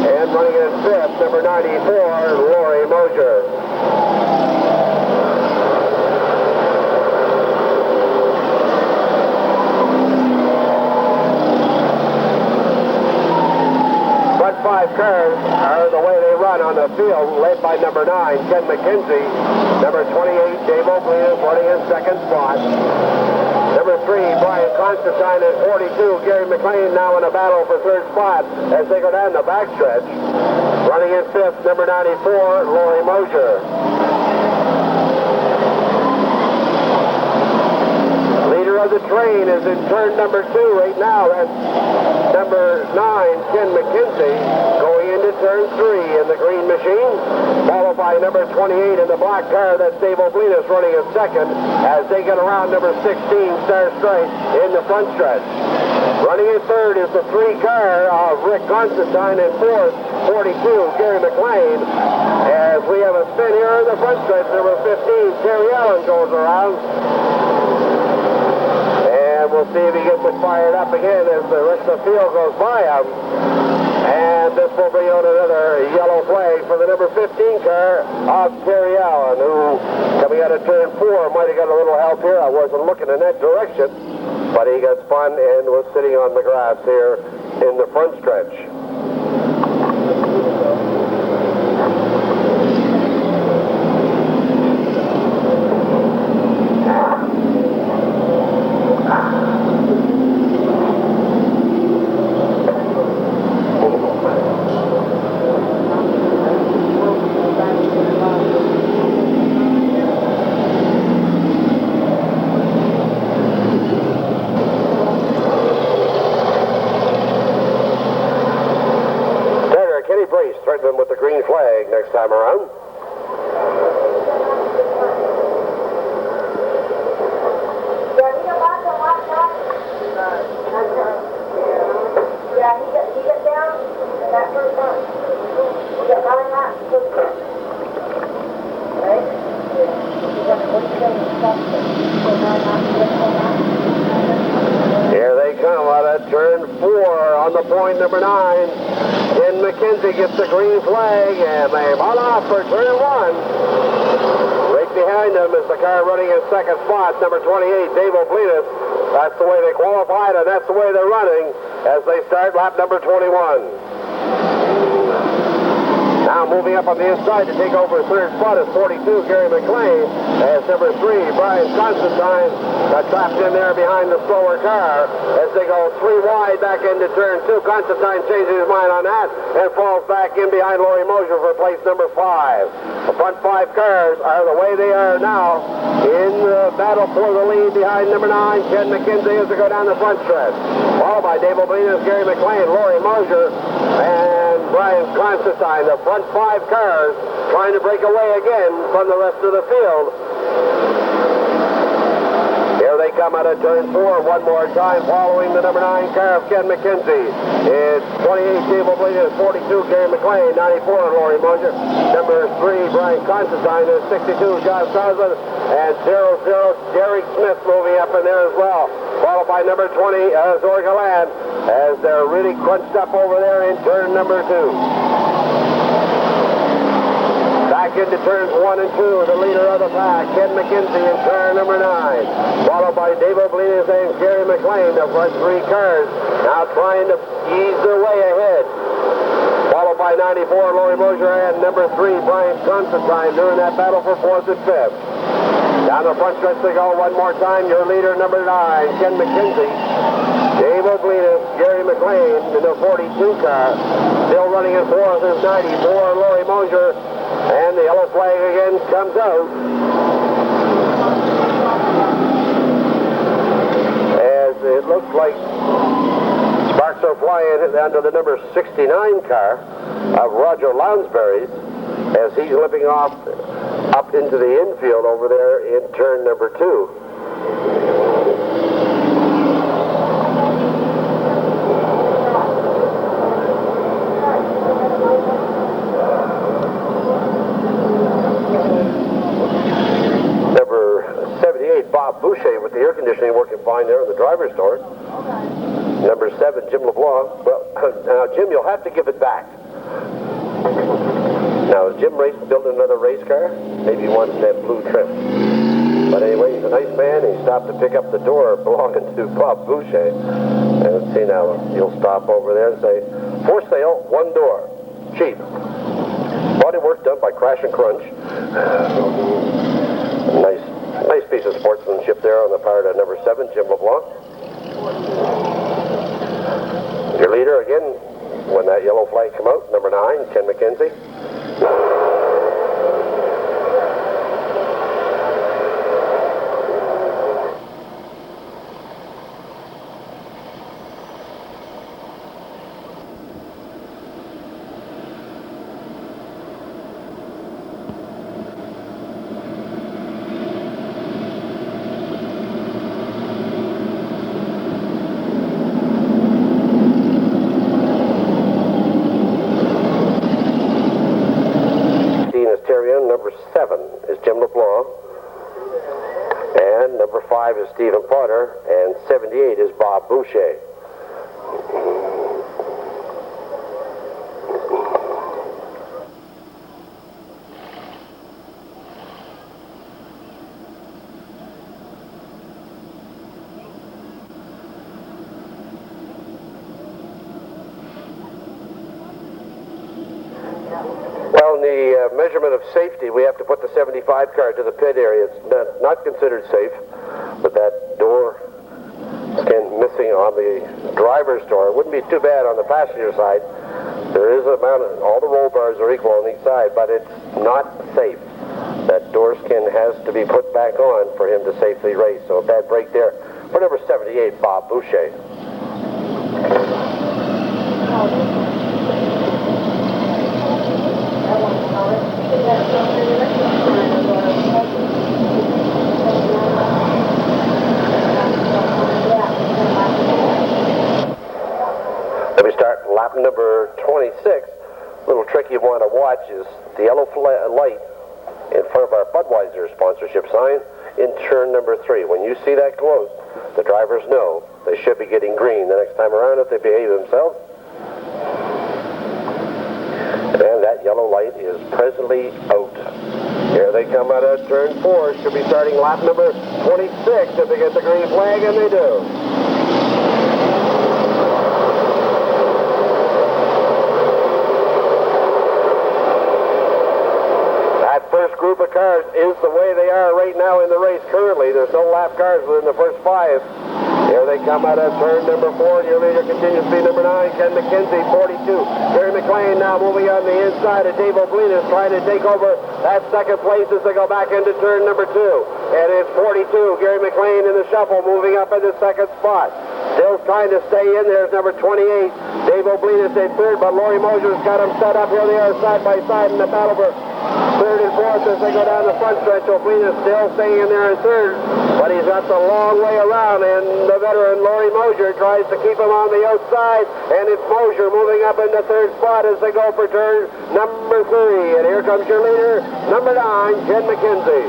[SPEAKER 1] And running in fifth, number 94, Laurie Mosier. Front 5 cars are the way they run on the field, led by number 9, Ken McKenzie. Number 28, Dave O'Blinas, running in second spot. Number 3, Brian Constantine, at 42, Gary McLean now in a battle for third spot as they go down the backstretch. Running in fifth, number 94, Laurie Mosier. Leader of the train is in turn number 2 right now. That's number 9, Ken McKenzie, going into turn 3 in the green machine, followed by number 28 in the black car. That's Dave O'Blinas running in second as they get around number 16, Star Stripe, in the front stretch. Running in third is the 3 car of Rick Constantine, in fourth, 42, Gary McLean. As we have a spin here in the front stretch, number 15, Terry Allen goes around. And we'll see if he gets it fired up again as the rest of the field goes by him. And this will bring out another yellow flag for the number 15 car of Terry Allen, who, coming out of turn 4, might have got a little help here. I wasn't looking in that direction, but he got spun and was sitting on the grass here in the front stretch. green flag next time around.
[SPEAKER 3] Yeah, he got down and that first time. He got down in that first time. Right?
[SPEAKER 1] Here they come out of turn 4 on the point, number 9. Ken McKenzie gets the green flag, and they run off for turn 1. Right behind them is the car running in second spot, number 28, Dave Oblinus. That's the way they qualified, and that's the way they're running as they start lap number 21. Now moving up on the inside to take over third spot is 42, Gary McLean, as number 3, Brian Constantine, got trapped in there behind the slower car as they go 3 wide back into turn 2. Constantine changes his mind on that and falls back in behind Laurie Mosier for place number 5. The front 5 cars are the way they are now in the battle for the lead behind number 9, Ken McKenzie, as they go down the front stretch. Followed by Dave Oblinus, Gary McLean, Laurie Mosier, and Brian Constantine. The front 5 cars trying to break away again from the rest of the field. Here they come out of turn 4 one more time, following the number 9 car of Ken McKenzie. It's 28, Dave Oblinus, 42, Gary McLean, 94, Laurie Mosier, number 3, Brian Constantine, and 62, John Sosman, and 00, Derek Smith moving up in there as well. Followed by number 20, Zorga Land, as they're really crunched up over there in turn number 2. Back into turns 1 and 2, the leader of the pack, Ken McKenzie in car number 9. Followed by Dave Oblinus and Gary McLean, the front 3 cars, now trying to ease their way ahead. Followed by 94, Laurie Mosier, and number 3, Brian Constantine, during that battle for 4th and 5th. Down the front stretch they go one more time, your leader number 9, Ken McKenzie. Dave Oblinus, Gary McLean in the 42 car. Still running in 4th is 94, Laurie Mosier. And the yellow flag again comes out. As it looks like sparks are flying under the number 69 car of Roger Lounsbury's as he's limping off up into the infield over there in turn number 2. Bob Boucher with the air conditioning working fine there in the driver's door. Number 7, Jim LeBlanc. Well, now, Jim, you'll have to give it back. Now, is Jim building another race car? Maybe he wants that blue trim. But anyway, he's a nice man. He stopped to pick up the door belonging to Bob Boucher. And let's see now, he'll stop over there and say, for sale, 1 door. Cheap. Bodywork done by Crash and Crunch. Nice piece of sportsmanship there on the part of number 7, Jim LeBlanc. Your leader again, when that yellow flag come out, number 9, Ken McKenzie. Number 7 is Jim LeBlanc, and number 5 is Stephen Potter, and 78 is Bob Boucher. Well, in the measurement of safety, we have to put the 75 car to the pit area. It's not considered safe, but that door skin missing on the driver's door. It wouldn't be too bad on the passenger side. There is all the roll bars are equal on each side, but it's not safe. That door skin has to be put back on for him to safely race. So a bad break there for number 78, Bob Boucher. trick you want to watch is the yellow light in front of our Budweiser sponsorship sign in turn number 3. When you see that close, the drivers know they should be getting green the next time around if they behave themselves. And that yellow light is presently out. Here they come out of turn 4. Should be starting lap number 26 if they get the green flag, and they do. That first group of cars is the way they are right now in the race currently. There's no lap cars within the first 5. Here they come out of turn number 4. Your leader continues to be number 9, Ken McKenzie, 42. Gary McLean now moving on the inside of Dave O'Blinas, trying to take over that second place as they go back into turn number 2. And it's 42. Gary McLean in the shuffle, moving up in the second spot. Still trying to stay in there is number 28. Dave O'Blinas in third, but Laurie Mosier's got him set up. Here they are side by side in the battle for third and fourth as they go down the front stretch. O'Blinas still staying in there in third, but he's got the long way around, and the veteran Laurie Mosier tries to keep him on the outside, and it's Mosier moving up in the third spot as they go for turn number 3. And here comes your leader, number 9, Ken McKenzie.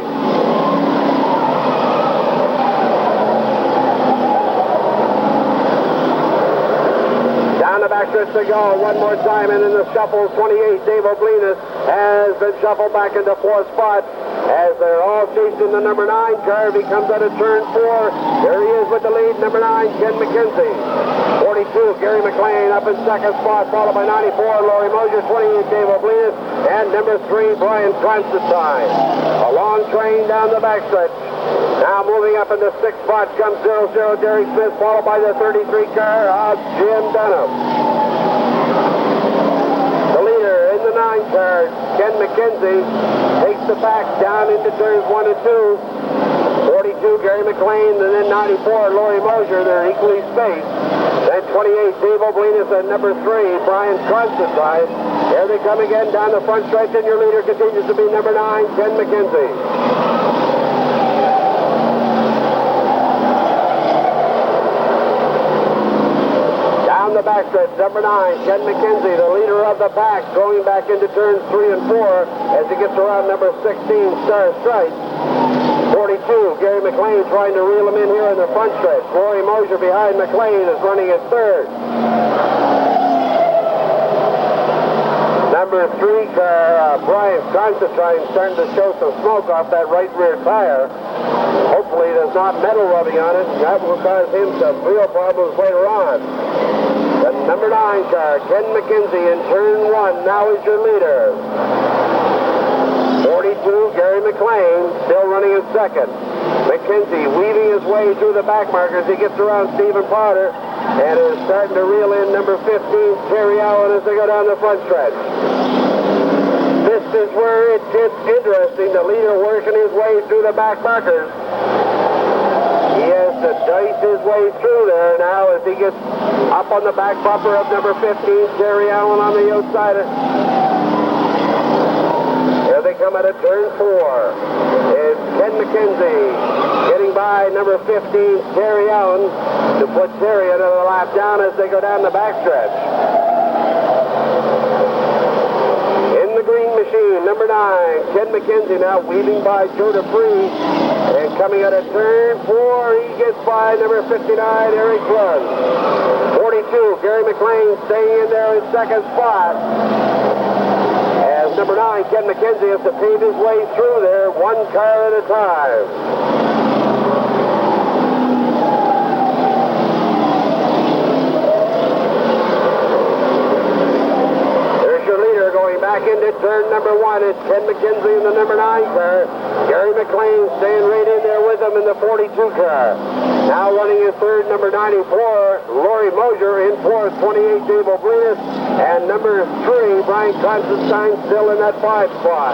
[SPEAKER 1] Backstretch to go one more time, and in the shuffle, 28, Dave O'Blinas has been shuffled back into 4th spot as they're all chasing the number 9 car. He comes out of turn 4. There he is with the lead, number 9, Ken McKenzie. 42, Gary McLean up in 2nd spot, followed by 94, Laurie Mosier, 28, Dave O'Blinas, and number 3, Brian Constantine. A long train down the backstretch. Now moving up in the 6th spot comes 00, Derek Smith, followed by the 33 car of Jim Dunham. The leader in the 9 car, Ken McKenzie, takes the back down into turns 1 and 2. 42, Gary McLean, and then 94, Laurie Mosier. They're equally spaced. Then 28, Dave O'Blinas, and number 3, Brian Constantine. Here they come again down the front stretch, and your leader continues to be number 9, Ken McKenzie. The backstretch, number 9, Ken McKenzie, the leader of the pack, going back into turns 3 and 4 as he gets around number 16, Star Stripe. 42, Gary McLean trying to reel him in here in the front stretch. Laurie Mosier behind McLean is running in 3rd. Number 3 car, Brian Constantine, starting to show some smoke off that right rear tire. Hopefully there's not metal rubbing on it. That will cause him some real problems later on. The number 9 car, Ken McKenzie in turn 1, now is your leader. 42, Gary McLean, still running in 2nd. McKenzie weaving his way through the back markers. He gets around Stephen Potter and is starting to reel in number 15, Terry Allen, as they go down the front stretch. This is where it gets interesting. The leader working his way through the back markers. He has to dice his way through there now as he gets up on the back bumper of number 15, Terry Allen on the outside. Here they come out of turn 4. It's Ken McKenzie getting by number 15, Terry Allen, to put Terry another lap down as they go down the backstretch. In the green machine, number 9, Ken McKenzie now weaving by Joe Dupree. And coming out of turn 4, he gets by number 59, Eric Lund. 42, Gary McLean staying in there in 2nd spot. As number 9, Ken McKenzie has to pave his way through there, 1 car at a time. Back into turn number 1, it's Ken McKenzie in the number 9 car. Gary McLean staying right in there with him in the 42 car. Now running in 3rd, number 94, Laurie Mosier. In 4th, 28, Dave O'Blinas. And number 3, Brian Constantine, still in that 5 spot.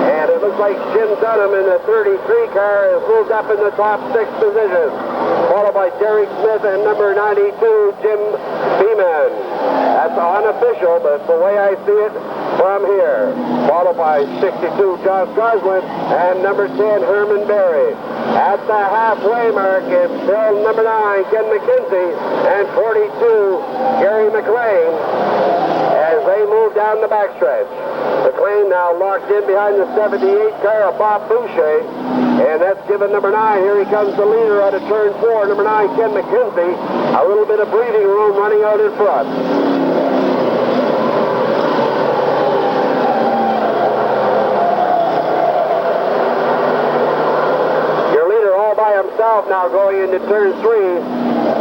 [SPEAKER 1] And it looks like Jim Dunham in the 33 car has moved up in the top 6 positions, followed by Derek Smith and number 92, Jim Beeman. That's unofficial, but the way I see it from here. Followed by 62, Josh Goslin, and number 10, Herman Berry. At the halfway mark, it's still number 9, Ken McKenzie, and 42, Gary McLean. as they move down the backstretch. McLean now locked in behind the 78 car of Bob Boucher, and that's given number 9. Here he comes, the leader out of turn 4, number 9, Ken McKenzie. A little bit of breathing room running out in front. Your leader all by himself now going into turn 3.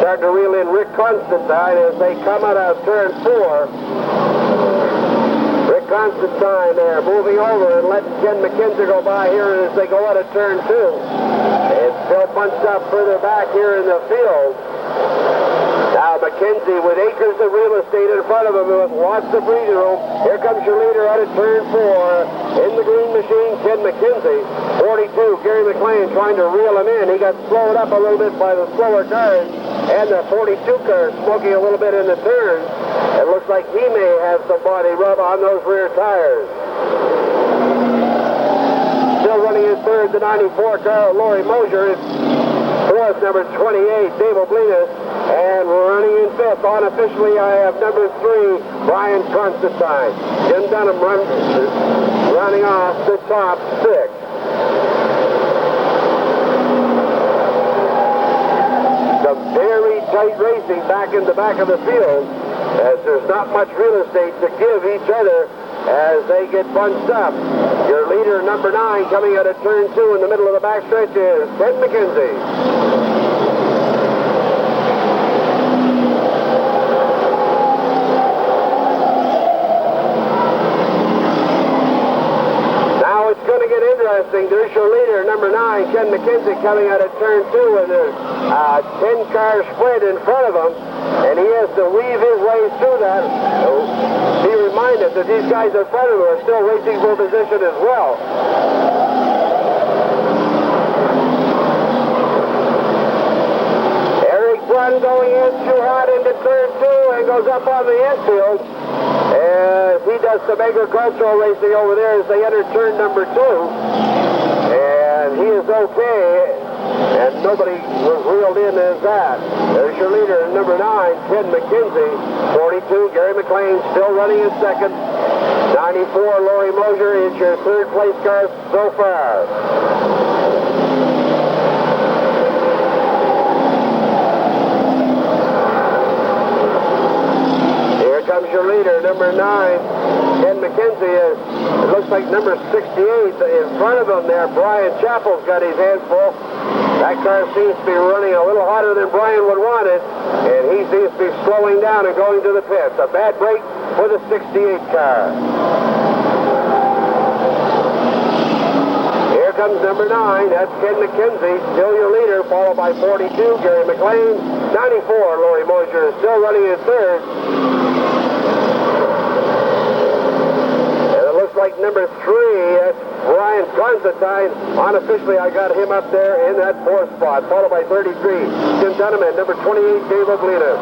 [SPEAKER 1] Starting to reel in Rick Constantine as they come out of turn 4. Rick Constantine there moving over and letting Ken McKenzie go by here as they go out of turn 2. It's still bunched up further back here in the field. Now McKenzie with acres of real estate in front of him with lots of breathing room. Here comes your leader out of turn 4. In the green machine, Ken McKenzie. 42, Gary McLean trying to reel him in. He got slowed up a little bit by the slower cars. And the 42 car smoking a little bit in the turn. It looks like he may have some body rub on those rear tires. Still running his third, the 94 car, Laurie Mosier. Fourth, number 28, Dave Oblinas. And running in fifth, unofficially, I have number 3, Brian Constantine. Jim Dunham running off the top 6. Very tight racing back in the back of the field, as there's not much real estate to give each other as they get bunched up. Your leader, number 9, coming out of turn 2 in the middle of the backstretch is Ken McKenzie. There's your leader, number 9, Ken McKenzie, coming out of turn 2 with a 10-car spread in front of him, and he has to weave his way through that. Be reminded that these guys in front of him are still racing for position as well. Eric Brunn going in too hot into turn 2 and goes up on the infield. As he does some agricultural racing over there as they enter turn number 2. And he is okay, and nobody was reeled in as that. There's your leader, number 9, Ken McKenzie. 42, Gary McLean still running in second. 94, Laurie Mosier is your third place car so far. Comes your leader, number 9, Ken McKenzie. It looks like number 68 in front of him there. Brian Chappell's got his hands full. That car seems to be running a little hotter than Brian would want it, and he seems to be slowing down and going to the pits. A bad break for the 68 car. Here comes number 9, that's Ken McKenzie, still your leader, followed by 42, Gary McLean. 94, Laurie Mosier, still running in third. Like number 3, that's Brian Constantine. Unofficially, I got him up there in that 4th spot, followed by 33, Jim Dunham, and number 28, Dave Oblinas.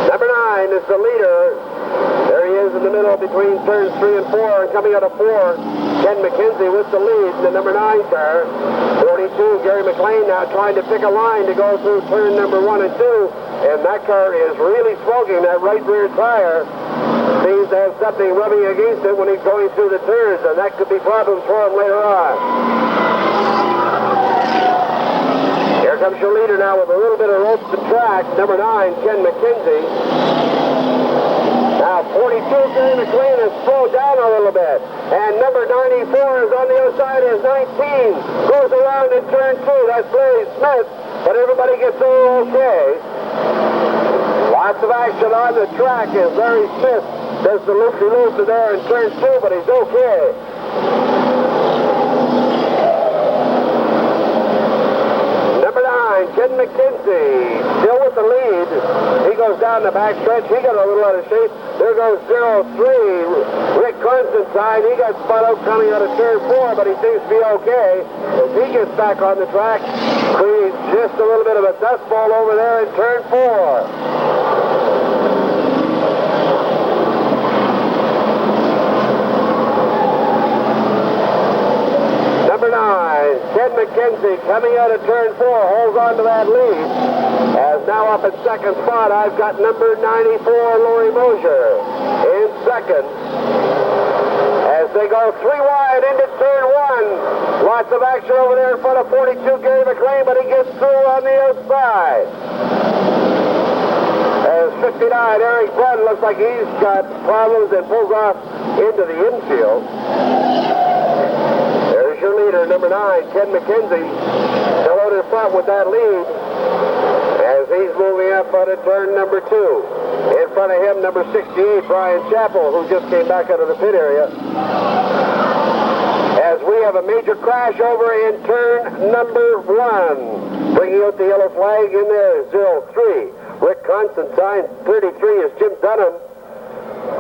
[SPEAKER 1] Number 9 is the leader. There he is in the middle between turns 3 and 4, and coming out of 4, Ken McKenzie with the lead, the number 9 car. 42, Gary McLean now trying to pick a line to go through turn number 1 and 2, and that car is really smoking. That right rear tire seems to have something rubbing against it when he's going through the turns, and that could be problems for him later on. Here comes your leader now with a little bit of rope to track, number 9, Ken McKenzie. Now 42, Gary McLean has slowed down a little bit. And number 94 is on the other side as 19 goes around in turn 2. That's Larry Smith, but everybody gets over okay. Lots of action on the track as Larry Smith does the loop-de-loop there in turn 2, but he's okay. Number 9, Ken McKenzie, still with the lead. He goes down the backstretch. He got a little out of shape. There goes 03, Rick Constantine. He got spun out coming out of turn 4, but he seems to be okay. As he gets back on the track, creates just a little bit of a dust bowl over there in turn 4. Ken McKenzie coming out of turn 4, holds on to that lead. As now up in second spot, I've got number 94, Laurie Mosier, in second. As they go 3 wide into turn 1. Lots of action over there in front of 42, Gary McLean, but he gets through on the outside. As 59, Eric Brunn looks like he's got problems and pulls off into the infield. There's your leader, number 9, Ken McKenzie, still out in front with that lead as he's moving up out of turn number 2. In front of him, number 68, Brian Chappell, who just came back out of the pit area. As we have a major crash over in turn number 1. Bringing out the yellow flag in there, 03. Rick Constantine, 33 is Jim Dunham.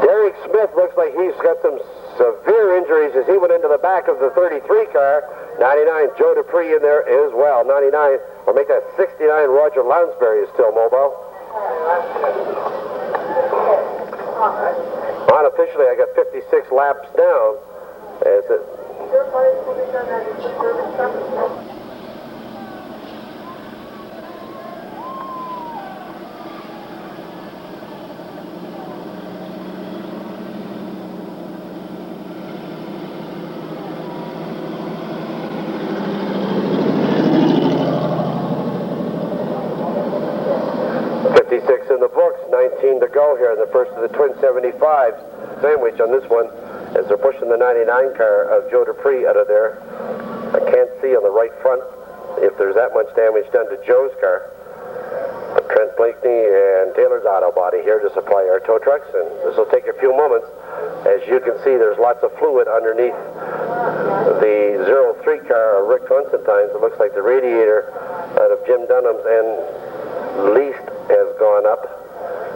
[SPEAKER 1] Derek Smith looks like he's got some severe injuries as he went into the back of the 33 car. 99, Joe Dupree in there as well. 99, or make that 69, Roger Lounsbury is still mobile. Unofficially, I got 56 laps down. As it... 56 in the books, 19 to go here in the first of the twin 75s. Sandwich on this one as they're pushing the 99 car of Joe Dupree out of there. I can't see on the right front if there's that much damage done to Joe's car. But Trent Blakeney and Taylor's Auto Body here to supply our tow trucks, and this will take a few moments. As you can see, there's lots of fluid underneath the 03 car of Rick Constantine's. It looks like the radiator out of Jim Dunham's and least has gone up,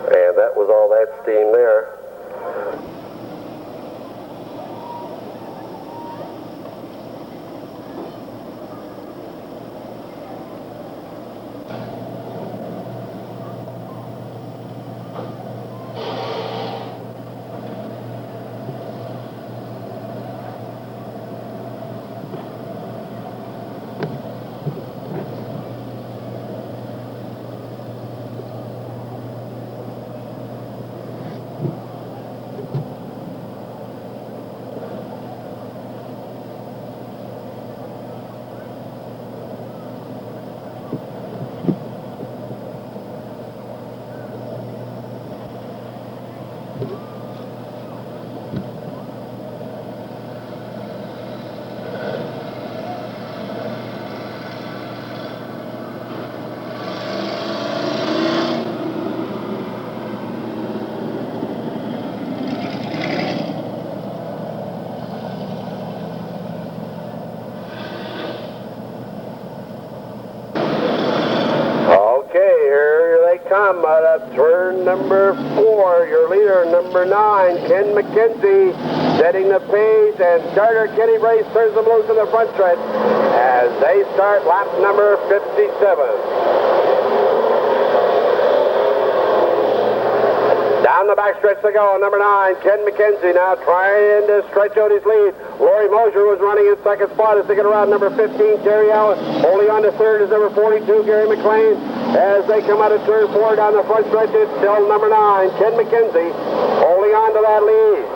[SPEAKER 1] and that was all that steam there. Come out of turn number 4, your leader, number 9, Ken McKenzie, setting the pace, and starter Kenny Brace turns them loose in the front stretch as they start lap number 57. Down the backstretch they go, number 9, Ken McKenzie now trying to stretch out his lead. Laurie Mosier was running in second spot as they get around number 15, Terry Allen. Holding on to third is number 42, Gary McLean. As they come out of turn 4 down the front stretch, it's still number 9, Ken McKenzie, holding on to that lead.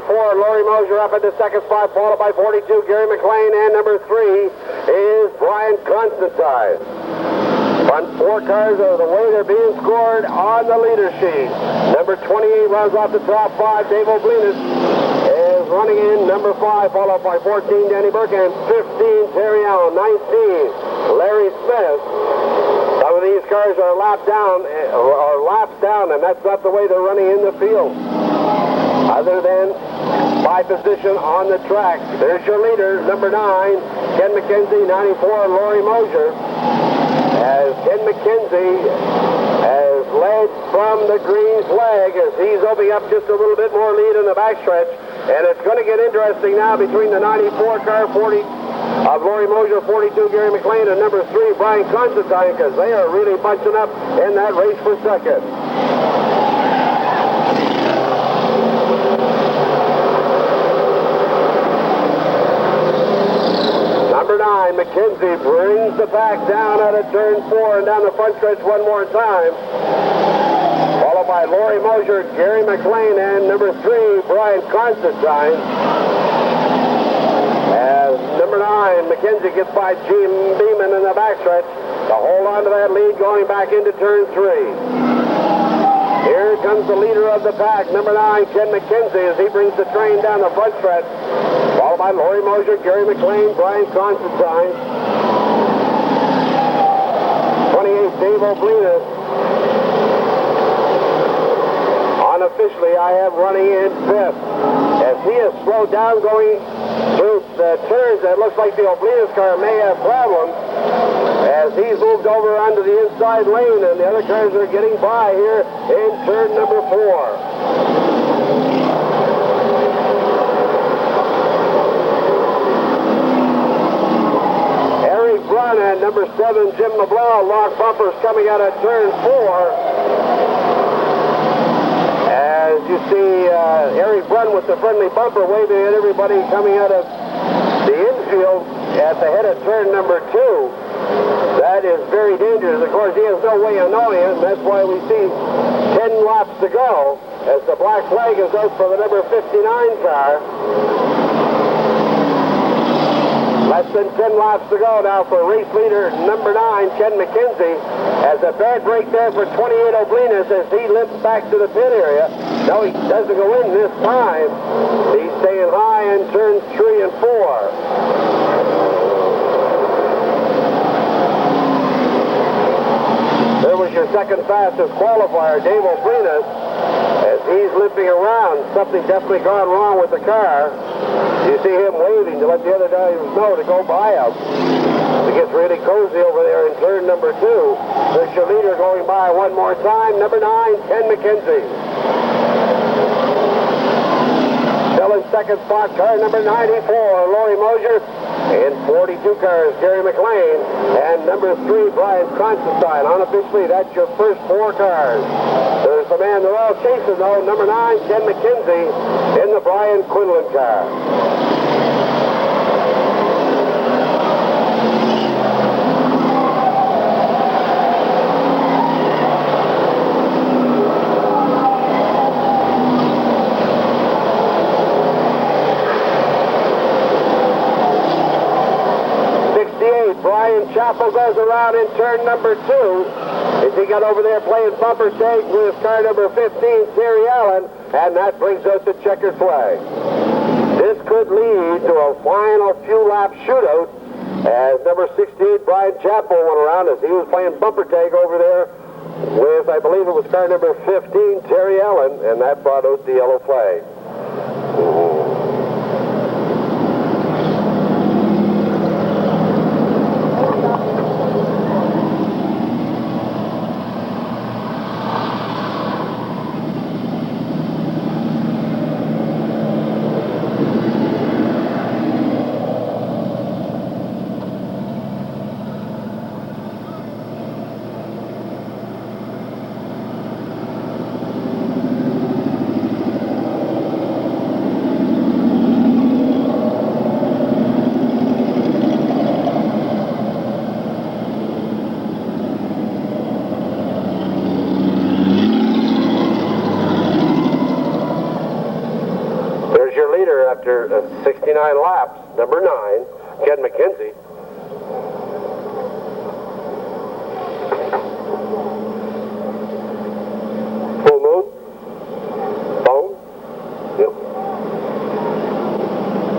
[SPEAKER 1] 94, Laurie Mosier up into second spot, followed by 42, Gary McLean, and number 3 is Brian Constantine. Front 4 cars are the way they're being scored on the leader sheet. Number 28 runs off the top 5, Dave O'Blinis is running in number 5, followed by 14, Danny Burke, and 15, Terry Allen, 19, Larry Smith. Some of these cars are laps down, and that's not the way they're running in the field. Other than by position on the track. There's your leader, number 9, Ken McKenzie, 94, Laurie Mosier. As Ken McKenzie has led from the green flag as he's opening up just a little bit more lead in the backstretch. And it's going to get interesting now between the 94 car, 40 of Laurie Mosier, 42 Gary McLean, and number 3 Brian Constantine, because they are really bunching up in that race for second. Number 9 9, McKenzie brings the pack down out of turn 4 and down the front stretch one more time. Followed by Laurie Mosier, Gary McLean, and number 3, Brian Constantine. As number 9, McKenzie gets by Jim Beeman in the backstretch to hold on to that lead going back into turn 3. Here comes the leader of the pack, number 9, Ken McKenzie, as he brings the train down the front stretch. Followed by Laurie Mosier, Gary McLean, Brian Constantine. 28, Dave Oblinas. Unofficially, I have running in 5th. As he is slowed down going through the turns, it looks like the Oblinas car may have problems. As he's moved over onto the inside lane, and the other cars are getting by here in turn number 4. Eric Brunn and number 7, Jim LeBlanc, lock bumpers coming out of turn 4. As you see Eric Brunn with the friendly bumper waving at everybody coming out of the infield at the head of turn number 2. That is very dangerous. Of course, he has no way of knowing it, and that's why we see 10 laps to go as the black flag is out for the number 59 car. Less than 10 laps to go now for race leader number 9, Ken McKenzie. Has a bad break there for 28 Oblinas as he limps back to the pit area. No, he doesn't go in this time. He's staying high in turns 3 and 4. There was your second fastest qualifier, Dave Oblinas, as he's limping around. Something definitely gone wrong with the car. You see him waving to let the other guys know to go by him. It gets really cozy over there in turn number 2. There's your leader going by one more time, number 9, Ken McKenzie. Still in second spot, car number 94, Laurie Mosier. In 42 cars, Gary McLean. And number 3, Brian Constantine. Unofficially, that's your first 4 cars. There's the man they're all chasing, though, number 9, Ken McKenzie, in the Brian Quinlan car. Brian Chappell goes around in turn number 2 as he got over there playing bumper stake with car number 15, Terry Allen, and that brings out the checkered flag. This could lead to a final few lap shootout as number 68, Brian Chappell, went around as he was playing bumper tag over there with, I believe it was car number 15, Terry Allen, and that brought out the yellow flag. After 69 laps, number 9, Ken McKenzie. Full moon? Phone? Yep.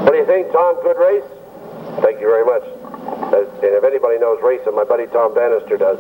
[SPEAKER 1] What do you think, Tom? Good race? Thank you very much. And if anybody knows racing, my buddy Tom Bannister does.